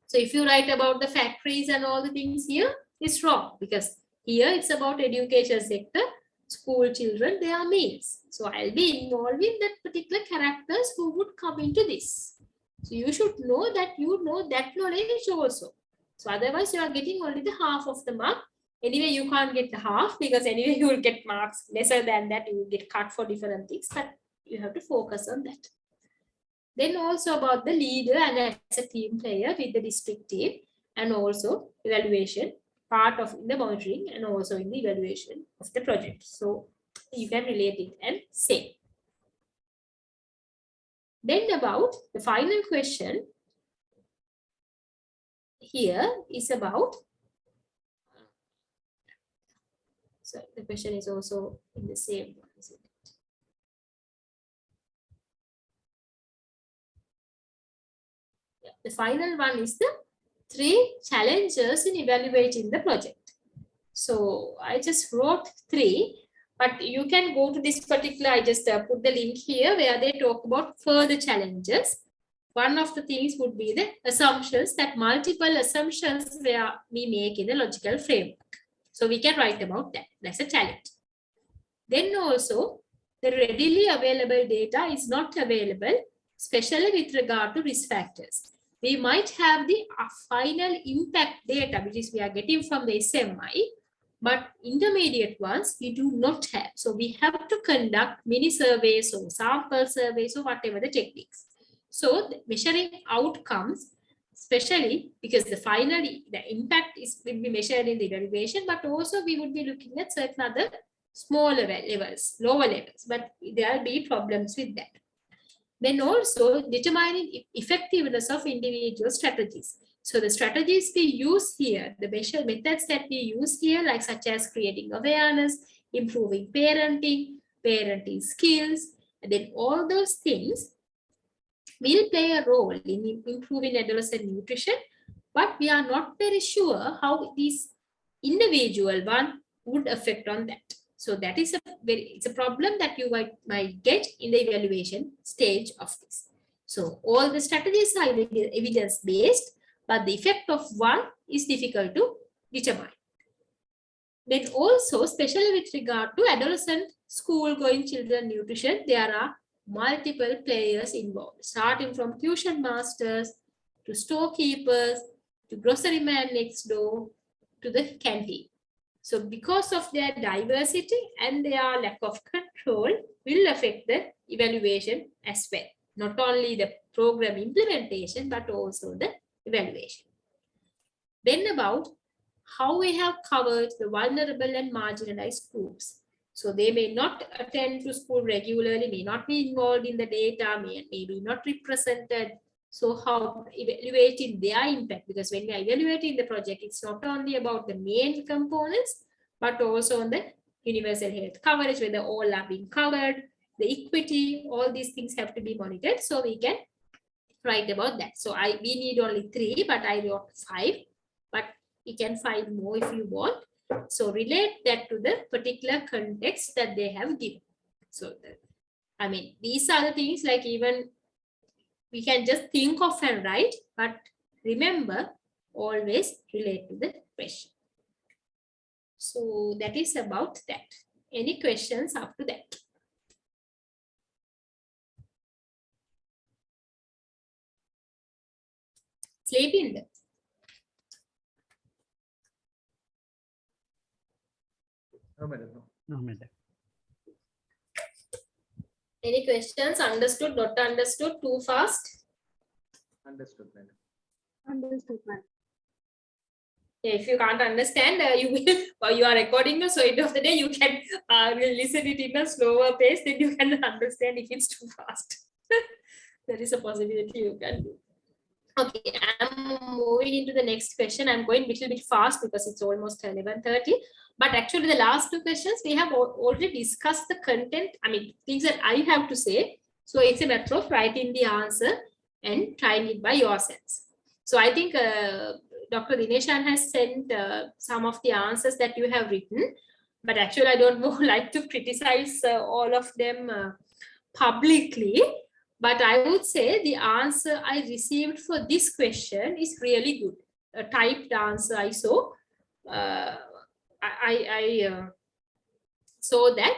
So if you write about the factories and all the things here, it's wrong, because here it's about education sector, school children, they are males. So I'll be involving that particular characters who would come into this. So you should know that you know that knowledge also. So otherwise you are getting only the half of the mark. Anyway, you can't get the half, because anyway you will get marks lesser than that. You will get cut for different things, but you have to focus on that. Then also about the leader and as a team player with the district team, and also evaluation, part of the monitoring and also in the evaluation of the project. So you can relate it and say. Then about the final question here is about, so the question is also in the same one. Yeah, the final one is the 3 challenges in evaluating the project. So I just wrote 3, but you can go to this particular, I just put the link here where they talk about further challenges. One of the things would be the assumptions, that multiple assumptions where we make in the logical framework. So we can write about that. That's a challenge. Then also the readily available data is not available, especially with regard to risk factors. We might have the final impact data, which is we are getting from the SMI, but intermediate ones we do not have. So we have to conduct mini surveys or sample surveys or whatever the techniques. So measuring outcomes, especially because the impact will be measured in the evaluation, but also we would be looking at certain other smaller levels, lower levels, but there will be problems with that. Then also determining effectiveness of individual strategies. So the strategies we use here, the methods that we use here, like such as creating awareness, improving parenting skills, and then all those things will play a role in improving adolescent nutrition, but we are not very sure how this individual one would affect on that. So that is it's a problem that you might get in the evaluation stage of this. So all the strategies are evidence-based, but the effect of one is difficult to determine. Then also, especially with regard to adolescent school-going children nutrition, there are multiple players involved, starting from tuition masters to storekeepers to grocery man next door to the canteen. So because of their diversity and their lack of control will affect the evaluation as well. Not only the program implementation, but also the evaluation. Then about how we have covered the vulnerable and marginalized groups. So they may not attend to school regularly, may not be involved in the data, may be not represented. So how evaluating their impact, because when we are evaluating the project, it's not only about the main components, but also on the universal health coverage, whether all are being covered, the equity, all these things have to be monitored. So we can write about that. So we need only 3, but I wrote 5, but you can find more if you want. So relate that to the particular context that they have given. So I mean, these are the things like even we can just think of and write, but remember, always relate to the question. So that is about that. Any questions up to that? Sleep in there. No, madam. No. No, madam. Any questions? Understood, not understood, too fast? Understood, madam. Understood, ma'am. Yeah, if you can't understand, you will, or you are recording, so end of the day, you can listen it in a slower pace, then you can understand if it's too fast. There is a possibility you can do. Okay, I'm moving into the next question. I'm going a little bit fast because it's almost 11:30. But actually, the last 2 questions, we have already discussed the content. I mean, things that I have to say. So it's a matter of writing the answer and trying it by yourselves. So I think Dr. Dineshan has sent some of the answers that you have written. But actually, I don't like to criticize all of them publicly. But I would say the answer I received for this question is really good. A typed answer I saw. I saw that.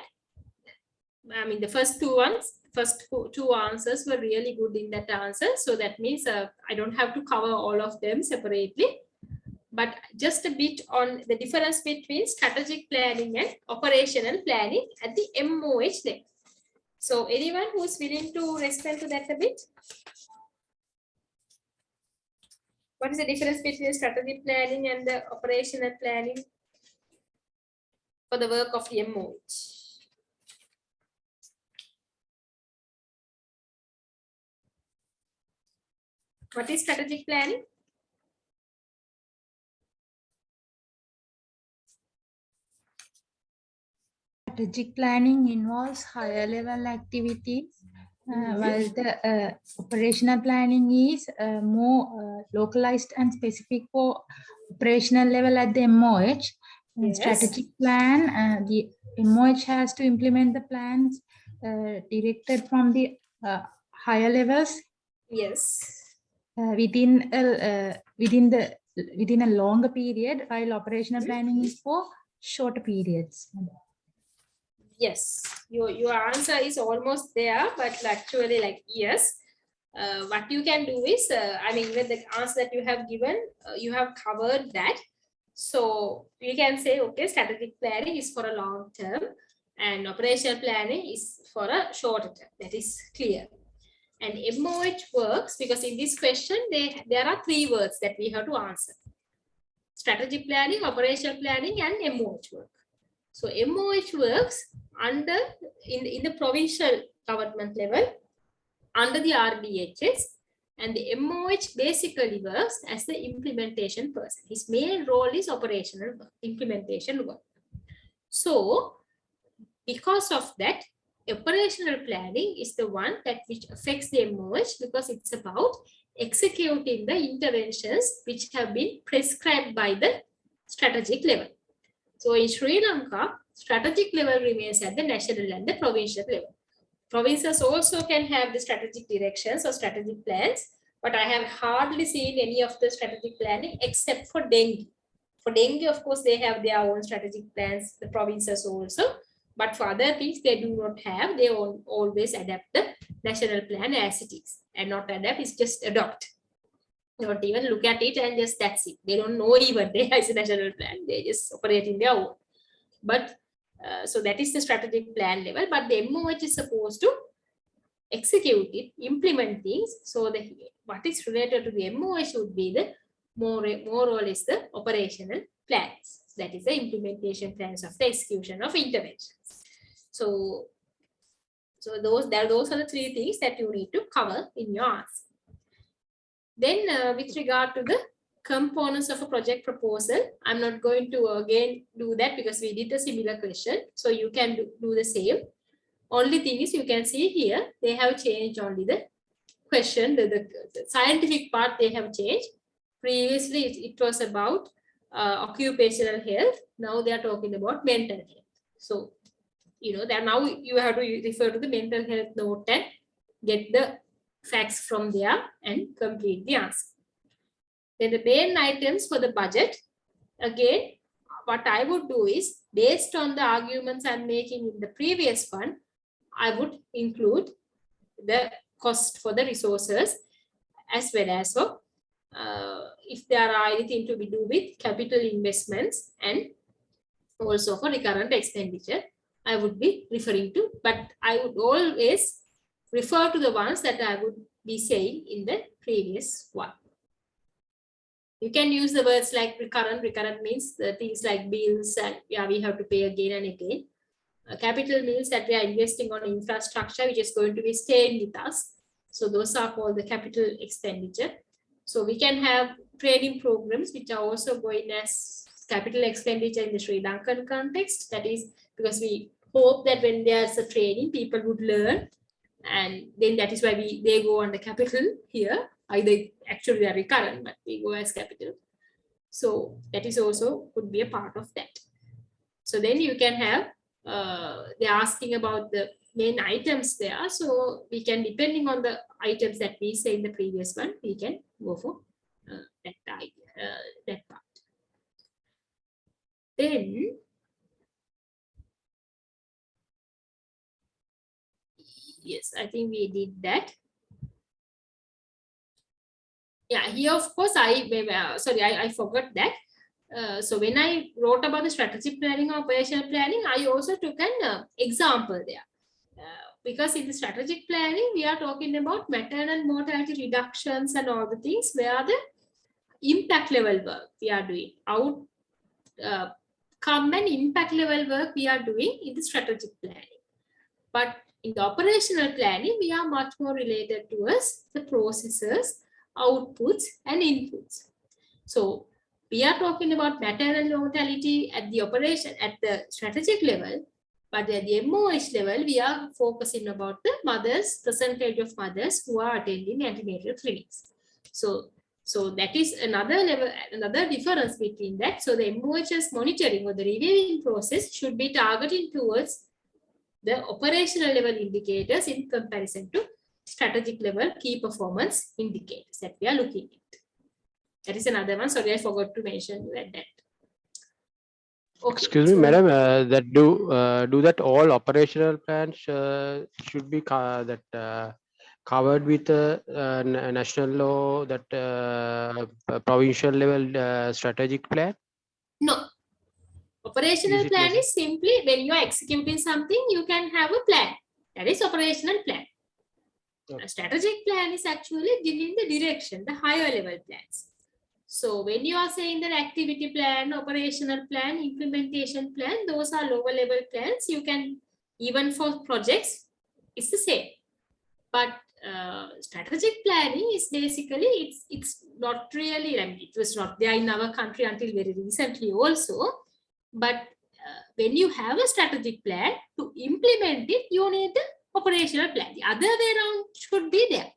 I mean, the first 2 answers were really good in that answer. So that means I don't have to cover all of them separately. But just a bit on the difference between strategic planning and operational planning at the MOH level. So anyone who's willing to respond to that a bit? What is the difference between strategic planning and the operational planning for the work of the MOH? What is strategic planning? Strategic planning involves higher level activities, while the operational planning is more localized and specific for operational level at the MOH. Yes. Strategic plan, the MOH has to implement the plans directed from the higher levels. Yes. Within a longer period, while operational planning is for shorter periods. Yes, your answer is almost there, but actually, like, yes. What you can do is, I mean, with the answer that you have given, you have covered that. So you can say, okay, strategic planning is for a long term and operational planning is for a shorter term. That is clear. And MOH works because in this question, there are 3 words that we have to answer. Strategic planning, operational planning, and MOH work. So MOH works under in the provincial government level under the RDHS, and the MOH basically works as the implementation person. His main role is operational work, implementation work. So because of that, operational planning is the one that which affects the MOH because it's about executing the interventions which have been prescribed by the strategic level. So in Sri Lanka, strategic level remains at the national and the provincial level. Provinces also can have the strategic directions or strategic plans, but I have hardly seen any of the strategic planning except for dengue. For dengue, of course, they have their own strategic plans, the provinces also, but for other things they do not have. They always adapt the national plan as it is, and not adapt, it's just adopt. Not even look at it and just that's it. They don't know even there is a national plan. They just operate in their own. But so that is the strategic plan level. But the MOH is supposed to execute it, implement things. So what is related to the MOH would be the more or less the operational plans. That is the implementation plans of the execution of interventions. So those are the 3 things that you need to cover in your answer. Then with regard to the components of a project proposal. I'm not going to again do that because we did a similar question. So you can do the same. Only thing is you can see here, they have changed only the question, the scientific part they have changed. Previously, it was about occupational health. Now they are talking about mental health. So, that now you have to refer to the mental health note and get the facts from there and complete the answer. Then the main items for the budget, again, what I would do is, based on the arguments I'm making in the previous one, I would include the cost for the resources as well as if there are anything to be do with capital investments and also for recurrent expenditure, I would be referring to, but I would always refer to the ones that I would be saying in the previous one. You can use the words like recurrent. Recurrent means the things like bills and we have to pay again and again. Capital means that we are investing on infrastructure which is going to be staying with us. So those are called the capital expenditure. So we can have training programs which are also going as capital expenditure in the Sri Lankan context. That is because we hope that when there's a training, people would learn, and then that is why they go on the capital here. Either actually they are recurrent, but we go as capital. So that is also could be a part of that. So then you can have they're asking about the main items there. So we can, depending on the items that we say in the previous one, we can go for that part. Then yes, I think we did that. Yeah, here of course I forgot that. So when I wrote about the strategic planning or operational planning, I also took an example there. Because in the strategic planning, we are talking about maternal mortality reductions and all the things where the impact level work we are doing. Outcome and impact level work we are doing in the strategic planning. But in the operational planning, we are much more related towards the processes, outputs and inputs. So we are talking about maternal mortality at the operation, at the strategic level, but at the MOH level, we are focusing about the mothers, percentage of mothers who are attending antenatal clinics. So that is another level, another difference between that. So the MOH's monitoring or the reviewing process should be targeting towards the operational level indicators in comparison to strategic level key performance indicators that we are looking at. That is another one. Sorry, I forgot to mention that. Okay, excuse me, madam. That do that all operational plans should be covered with national law, that provincial level strategic plan? No. Operational plan is simply when you are executing something, you can have a plan. That is operational plan. Okay. A strategic plan is actually giving the direction, the higher level plans. So when you are saying that activity plan, operational plan, implementation plan, those are lower level plans. You can, even for projects, it's the same. But strategic planning is basically, it's not really, I mean, it was not there in our country until very recently also. But when you have a strategic plan, to implement it, you need the operational plan. The other way around should be there.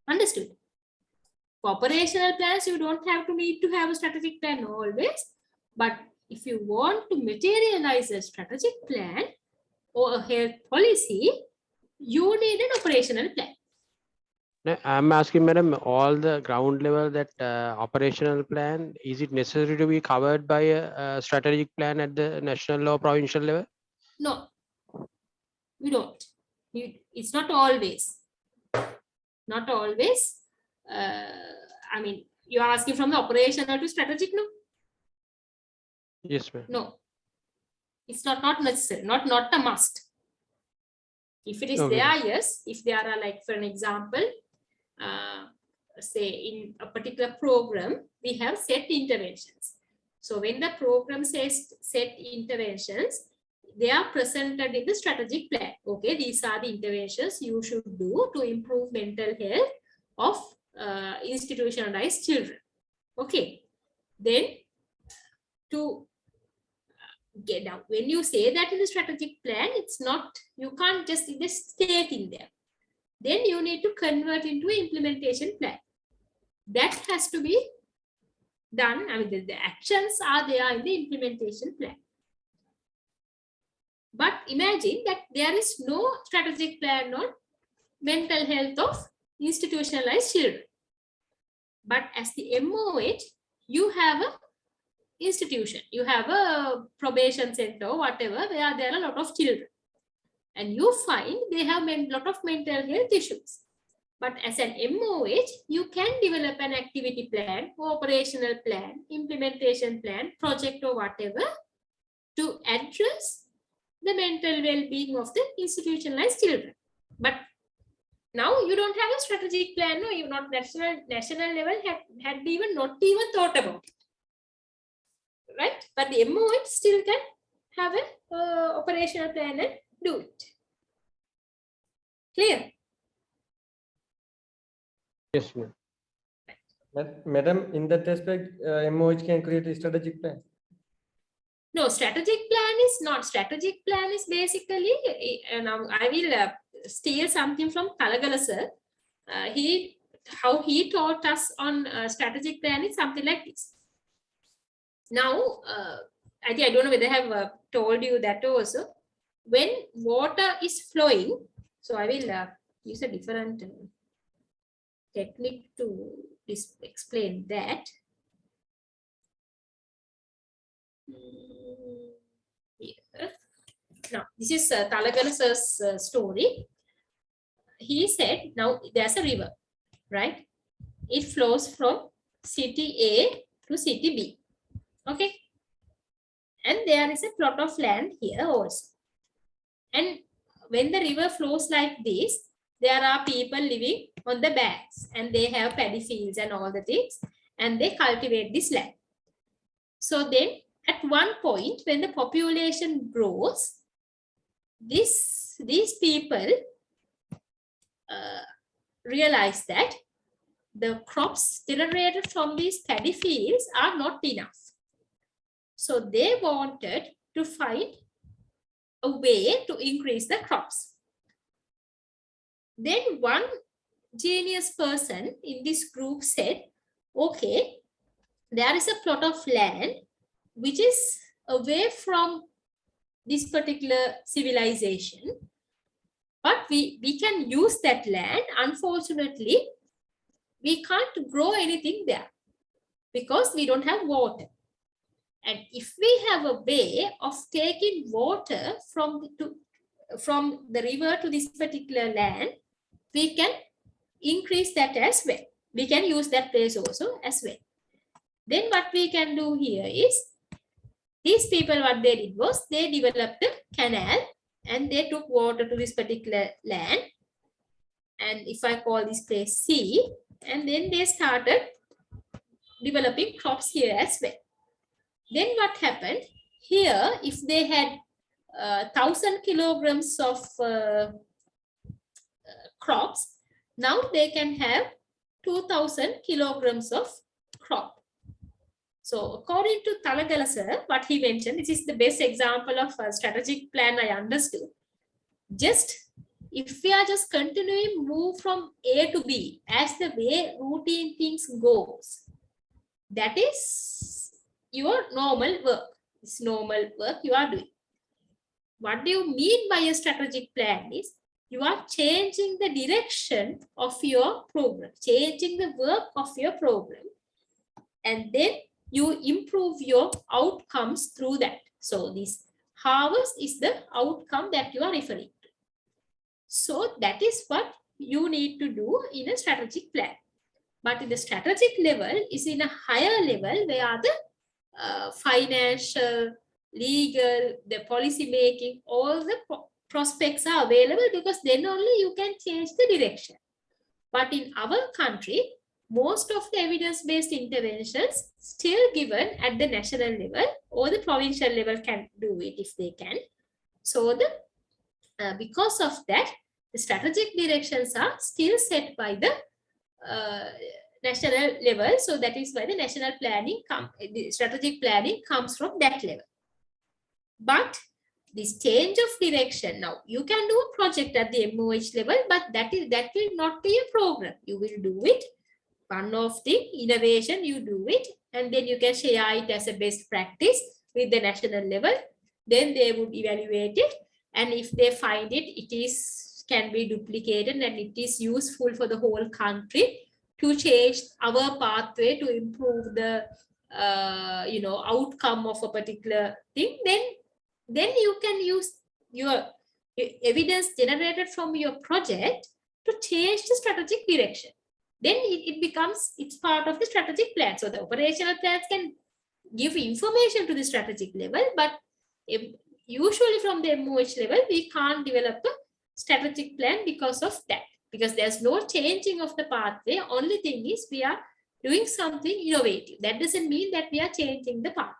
Understood? For operational plans, you don't need to have a strategic plan always. But if you want to materialize a strategic plan or a health policy, you need an operational plan. No, I'm asking, madam, all the ground level, that operational plan, is it necessary to be covered by a strategic plan at the national or provincial level? No, we don't. It's not always. Not always. I mean, you are asking from the operational to strategic, no? Yes, ma'am. No. It's not necessary, not a must. If it is Okay. there, yes. If there are, like, for an example, say in a particular program, we have set interventions. So when the program says set interventions, they are presented in the strategic plan. Okay, these are the interventions you should do to improve mental health of institutionalized children. Okay, Then to get down, when you say that in the strategic plan, it's not, you can't just state in there. Then you need to convert into an implementation plan. That has to be done. I mean, the actions are there in the implementation plan. But imagine that there is no strategic plan on mental health of institutionalized children. But as the MOH, you have a institution, you have a probation center or whatever, where there are a lot of children. And you find they have a lot of mental health issues. But as an MOH, you can develop an activity plan, operational plan, implementation plan, project or whatever to address the mental well-being of the institutionalized children. But now you don't have a strategic plan, no, you not national level had even not even thought about it, right? But the MOH still can have an operational plan and do it. Clear? Yes, ma'am. Madam, in that aspect, MOH can create a strategic plan. No, strategic plan is not. Strategic plan is basically, now I will steal something from Talagala sir. How he taught us on strategic plan is something like this. Now, I don't know whether I have told you that also. When water is flowing, so I will use a different technique to explain that. Here. Now, this is Talagala sir's story. He said, now there's a river, right? It flows from city A to city B. Okay. And there is a plot of land here also. And when the river flows like this, there are people living on the banks and they have paddy fields and all the things, and they cultivate this land. So then at one point when the population grows, these people realize that the crops generated from these paddy fields are not enough. So they wanted to find a way to increase the crops. Then one genius person in this group said, okay, there is a plot of land which is away from this particular civilization, but we can use that land. Unfortunately, we can't grow anything there because we don't have water. And if we have a way of taking water from the river to this particular land, we can increase that as well. We can use that place also as well. Then what we can do here is, these people, what they did was, they developed a canal and they took water to this particular land. And if I call this place C, and then they started developing crops here as well. Then what happened here, if they had 1,000 kilograms of crops, now they can have 2,000 kilograms of crop. So according to Talagala sir, what he mentioned, this is the best example of a strategic plan I understood. Just if we are just continuing move from A to B as the way routine things goes, that is your normal work. It's normal work you are doing. What do you mean by a strategic plan is, you are changing the direction of your program, changing the work of your program, and then you improve your outcomes through that. So this harvest is the outcome that you are referring to. So that is what you need to do in a strategic plan. But in the strategic level is in a higher level where the financial, legal, the policy making, all the prospects are available, because then only you can change the direction. But in our country, most of the evidence-based interventions still given at the national level, or the provincial level can do it if they can. So because of that, the strategic directions are still set by the national level. So that is why the national planning, the strategic planning comes from that level. But this change of direction, now you can do a project at the MOH level, but that will not be a program. You will do it, one of the innovation, you do it, and then you can share it as a best practice with the national level. Then they would evaluate it, and if they find it can be duplicated and it is useful for the whole country to change our pathway to improve the outcome of a particular thing, then you can use your evidence generated from your project to change the strategic direction. Then it's part of the strategic plan. So the operational plans can give information to the strategic level, but usually from the MOH level, we can't develop a strategic plan because of that, because there's no changing of the pathway. Only thing is we are doing something innovative. That doesn't mean that we are changing the pathway.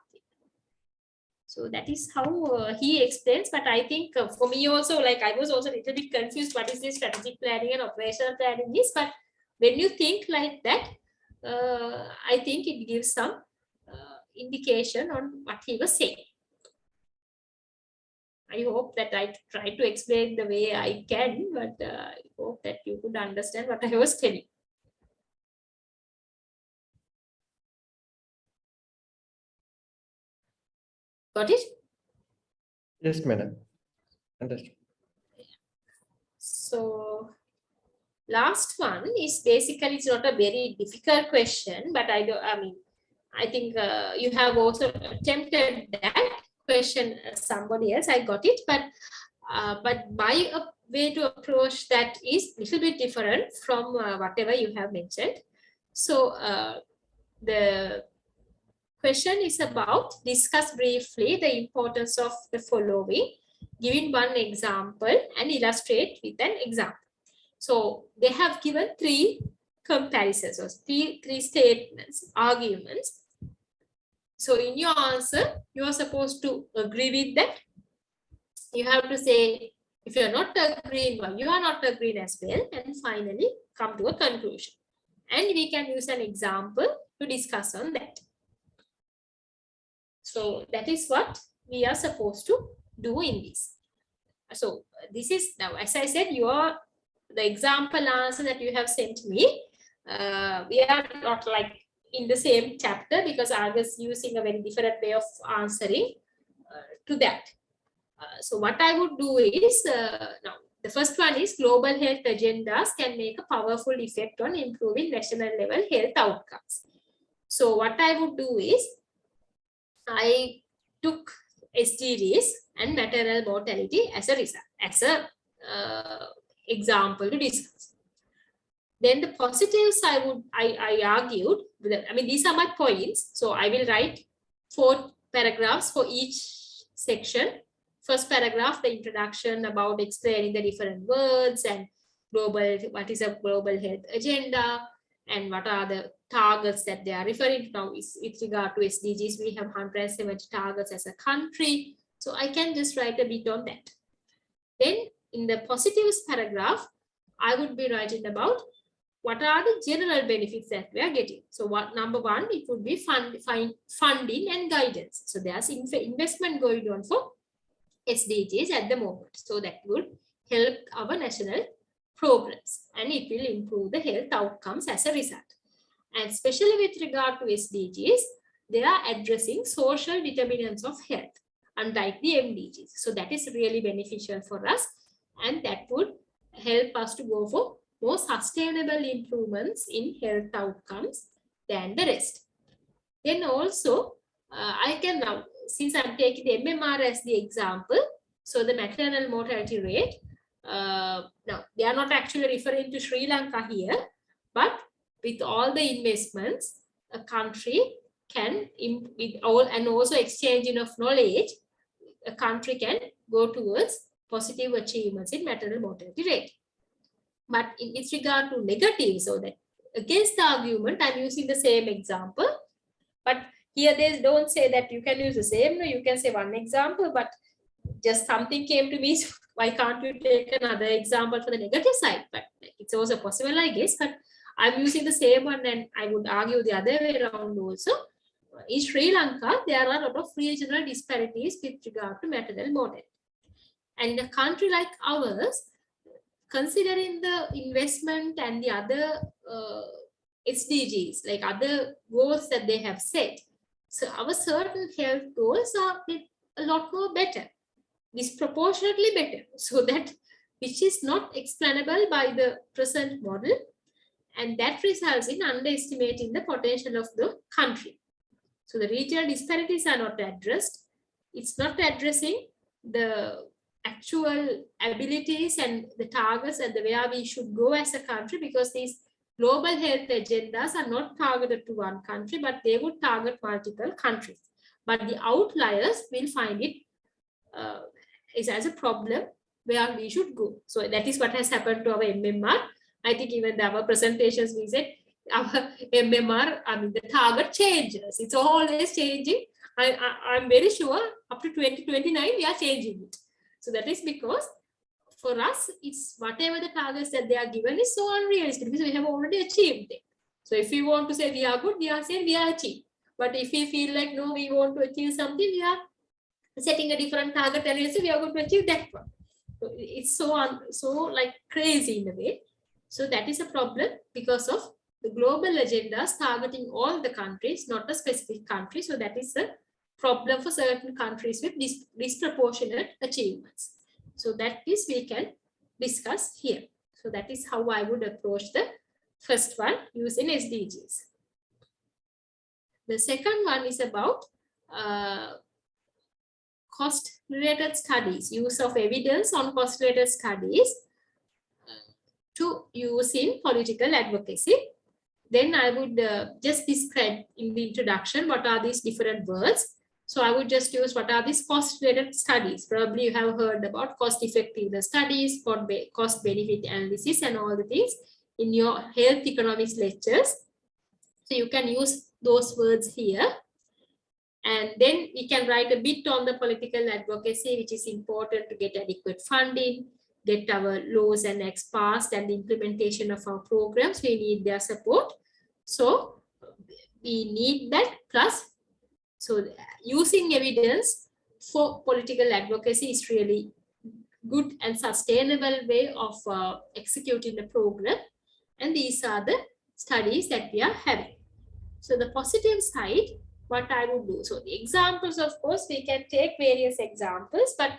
So that is how he explains. But I think for me also, like I was also a little bit confused what is this strategic planning and operational planning is. But when you think like that, I think it gives some indication on what he was saying. I hope that I tried to explain the way I can, but I hope that you could understand what I was telling. Got it? Yes, madam. Understood. So last one is basically, it's not a very difficult question, but I think you have also attempted that question somebody else. I got it, but my way to approach that is a little bit different from whatever you have mentioned. So the question is about discuss briefly the importance of the following, giving one example and illustrate with an example. So they have given 3 comparisons or three statements, arguments. So in your answer, you are supposed to agree with that. You have to say, if you are not agreeing, well, you are not agreeing as well, and finally come to a conclusion. And we can use an example to discuss on that. So that is what we are supposed to do in this. So this is now, as I said, the example answer that you have sent me, we are not like in the same chapter because I was using a very different way of answering to that. So what I would do is, now the first one is global health agendas can make a powerful effect on improving national level health outcomes. So what I would do is, I took SDGs and maternal mortality as a result, as a example to discuss. Then the positives I argued, these are my points. So I will write 4 paragraphs for each section. First paragraph, the introduction about explaining the different words and what is a global health agenda and what are the targets that they are referring to. Now, with regard to SDGs, we have 170 targets as a country. So I can just write a bit on that. Then in the positives paragraph, I would be writing about what are the general benefits that we are getting. So number 1, it would be funding and guidance. So there's investment going on for SDGs at the moment. So that would help our national programs and it will improve the health outcomes as a result. And especially with regard to SDGs, they are addressing social determinants of health, unlike the MDGs. So that is really beneficial for us, and that would help us to go for more sustainable improvements in health outcomes than the rest. Then also, I can now, since I'm taking the MMR as the example, so the maternal mortality rate, now they are not actually referring to Sri Lanka here, but with all the investments, a country can, and also exchanging of knowledge, a country can go towards positive achievements in maternal mortality rate. But in its regard to negative, so that against the argument, I'm using the same example, but here they don't say that you can use the same, no, you can say one example, but just something came to me, so why can't you take another example for the negative side? But it's also possible, I guess, but I'm using the same one, and I would argue the other way around also. In Sri Lanka, there are a lot of regional disparities with regard to maternal mortality. And in a country like ours, considering the investment and the other SDGs, like other goals that they have set, so our certain health goals are a lot more better, disproportionately better, so that which is not explainable by the present model, and that results in underestimating the potential of the country. So the regional disparities are not addressed. It's not addressing the actual abilities and the targets and the where we should go as a country, because these global health agendas are not targeted to one country, but they would target multiple countries. But the outliers will find it is as a problem where we should go. So that is what has happened to our MMR. I think even in our presentations we said our MMR, I mean the target changes. It's always changing. I'm very sure up to 2029 we are changing it. So that is because for us, it's whatever the targets that they are given is so unrealistic, because we have already achieved it. So if we want to say we are good, we are saying we are achieved. But if we feel like no, we want to achieve something, we are setting a different target and we say we are going to achieve that one. So it's so like crazy in a way. So that is a problem because of the global agendas targeting all the countries, not a specific country. So that is a problem for certain countries with disproportionate achievements. So that is we can discuss here. So that is how I would approach the first one using SDGs. The second one is about cost-related studies, use of evidence on cost-related studies to use in political advocacy. Then I would just describe in the introduction what are these different words. So I would just use what are these cost-related studies. Probably you have heard about cost-effectiveness studies, cost-benefit analysis, and all the things in your health economics lectures. So you can use those words here. And then we can write a bit on the political advocacy, which is important to get adequate funding, get our laws and acts passed, and the implementation of our programs. We need their support. So we need that plus. So using evidence for political advocacy is really good and sustainable way of executing the program. And these are the studies that we are having. So the positive side, what I would do. So the examples, of course, we can take various examples, but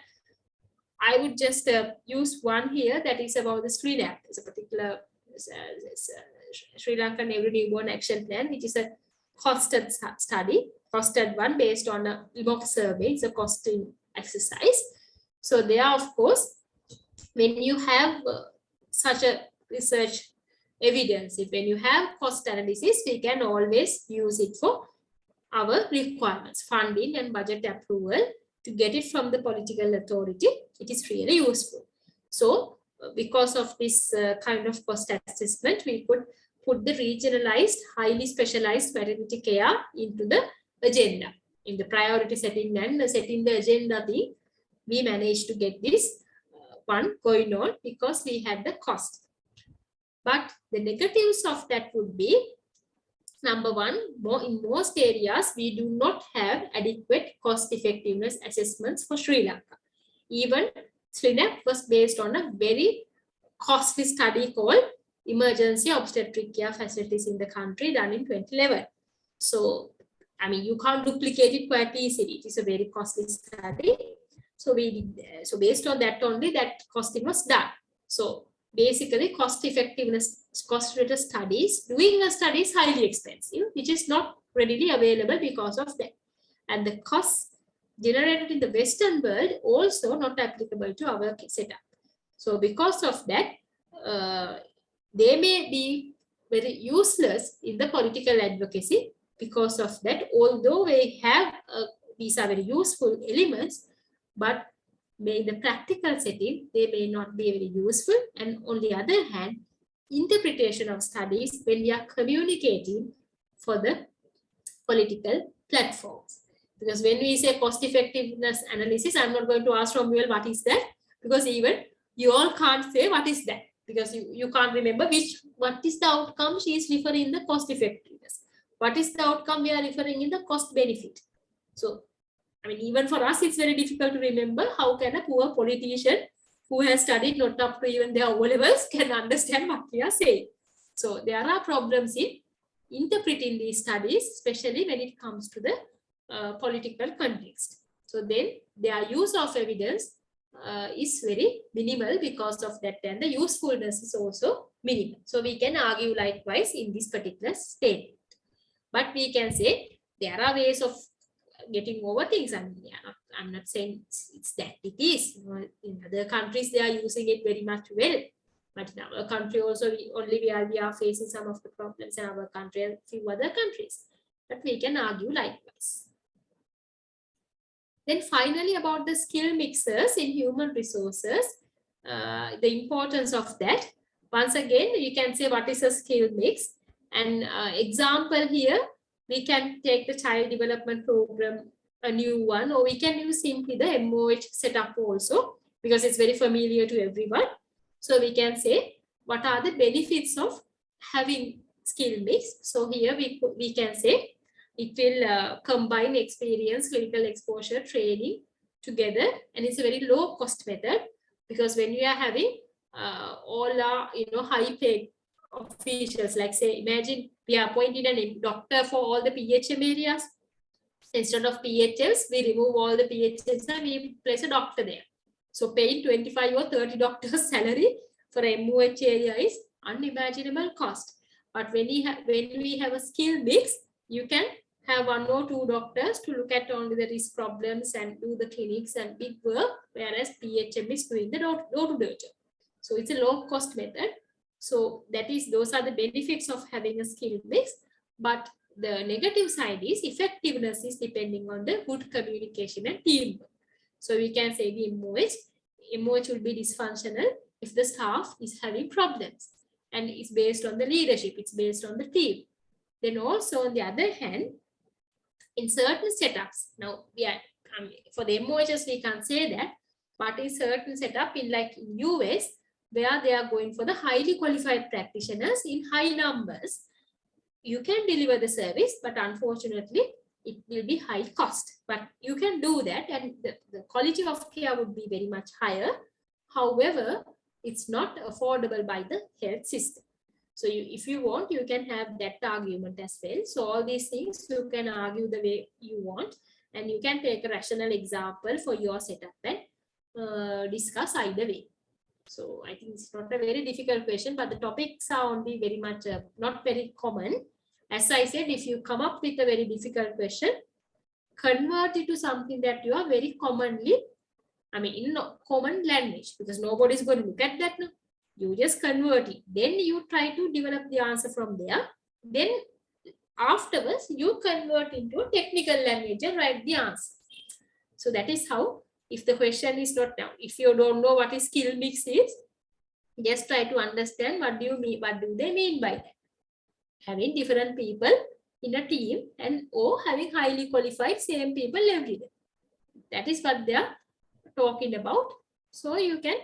I would just use one here that is about the SLINAP. It's a particular Sri Lankan Every Newborn Action Plan, which is a costed study, costed one based on a mock survey. It's a costing exercise. So there, of course, when you have such a research evidence, when you have cost analysis, we can always use it for our requirements, funding and budget approval. To get it from the political authority, it is really useful. So because of this kind of cost assessment, we could put the regionalized, highly specialized maternity care into the agenda. In the priority setting and setting the agenda thing, we managed to get this one going on because we had the cost. But the negatives of that would be, number one, in most areas, we do not have adequate cost effectiveness assessments for Sri Lanka. Even SLINAP was based on a very costly study called Emergency Obstetric Care Facilities in the Country, done in 2011. So, I mean, you can't duplicate it quite easily. It is a very costly study. So based on that only, that costing was done. So basically, cost effectiveness, cost-related studies, doing a study is highly expensive, which is not readily available because of that. And the costs generated in the Western world also not applicable to our setup. So because of that, they may be very useless in the political advocacy. Because of that, although we have these are very useful elements, but in the practical setting, they may not be very useful. And on the other hand, interpretation of studies when we are communicating for the political platforms. Because when we say cost effectiveness analysis, I'm not going to ask from you, what is that? Because even you all can't say what is that. because you can't remember what is the outcome she is referring in the cost effectiveness. What is the outcome we are referring in the cost benefit. So, I mean, even for us, it's very difficult to remember. How can a poor politician who has studied not up to even their O-levels can understand what we are saying? So there are problems in interpreting these studies, especially when it comes to the political context. So then their use of evidence is very minimal because of that, and the usefulness is also minimal. So we can argue likewise in this particular statement. But we can say there are ways of getting over things. I mean, I'm not saying it's that it is. In other countries, they are using it very much well. But in our country also, we are facing some of the problems in our country and few other countries. But we can argue likewise. Then finally, about the skill mixers in human resources, the importance of that. Once again, you can say what is a skill mix. An example here, we can take the child development program, a new one, or we can use simply the MOH setup also, because it's very familiar to everyone. So we can say, what are the benefits of having skill mix? So here we can say, it will combine experience, clinical exposure, training together, and it's a very low cost method, because when you are having all our high paid officials, like say, imagine we are appointed a doctor for all the PHM areas. Instead of PHMs, we remove all the PHMs and we place a doctor there. So paying 25 or 30 doctors salary for MOH area is unimaginable cost. But when we have a skill mix, you can have 1 or 2 doctors to look at only the risk problems and do the clinics and big work, whereas PHM is doing the door-to-door. So it's a low cost method. So those are the benefits of having a skill mix. But the negative side is effectiveness is depending on the good communication and teamwork. So we can say the MOH will be dysfunctional if the staff is having problems, and it's based on the leadership, it's based on the team. Then also on the other hand, in certain setups, now for the MOHs we can't say that, but in certain setup in US, where they are going for the highly qualified practitioners in high numbers, you can deliver the service, but unfortunately it will be high cost. But you can do that, and the quality of care would be very much higher. However, it's not affordable by the health system. So if you want, you can have that argument as well. So all these things you can argue the way you want, and you can take a rational example for your setup and discuss either way. So I think it's not a very difficult question, but the topics are only very much not very common. As I said, if you come up with a very difficult question, convert it to something that you are very commonly, in common language, because nobody is going to look at that now. You just convert it. Then you try to develop the answer from there. Then afterwards, you convert into a technical language and write the answer. So that is how, if the question is not now, if you don't know what is skill mix is, just try to understand what do they mean by that. Having different people in a team or having highly qualified same people every day. That is what they are talking about. So you can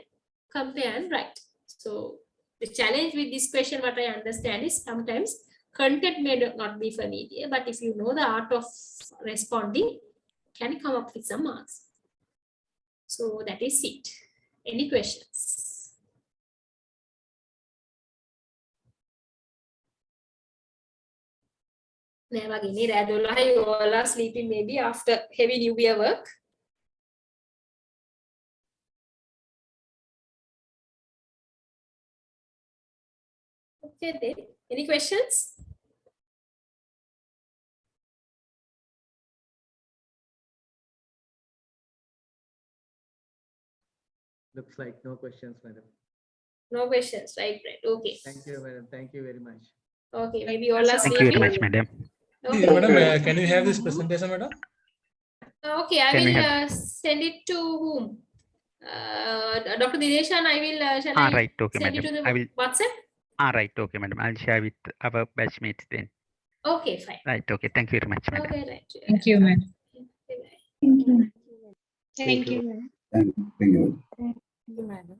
compare and write. So the challenge with this question, what I understand is sometimes content may not be familiar, but if you know the art of responding, can come up with some marks. So that is it. Any questions? You all are sleeping maybe after heavy New Year work. Okay, then. Any questions? Looks like no questions, madam. No questions, right? Okay. Thank you, madam. Thank you very much. Okay, maybe all are Thank you very sleeping. much, madam. Okay. Madam, can you have this presentation, madam? Okay, I will send it to whom? Dr. Dineshan, I will shall I Right, okay, send madam. it to the I will. WhatsApp? Right, okay, madam. I'll share with our batchmates then. Okay, fine. Right, okay. Thank you very much, madam. Okay, right. Thank you, ma'am. Bye-bye. Thank you. Thank you. ma'am. Thank you. Thank you, madam.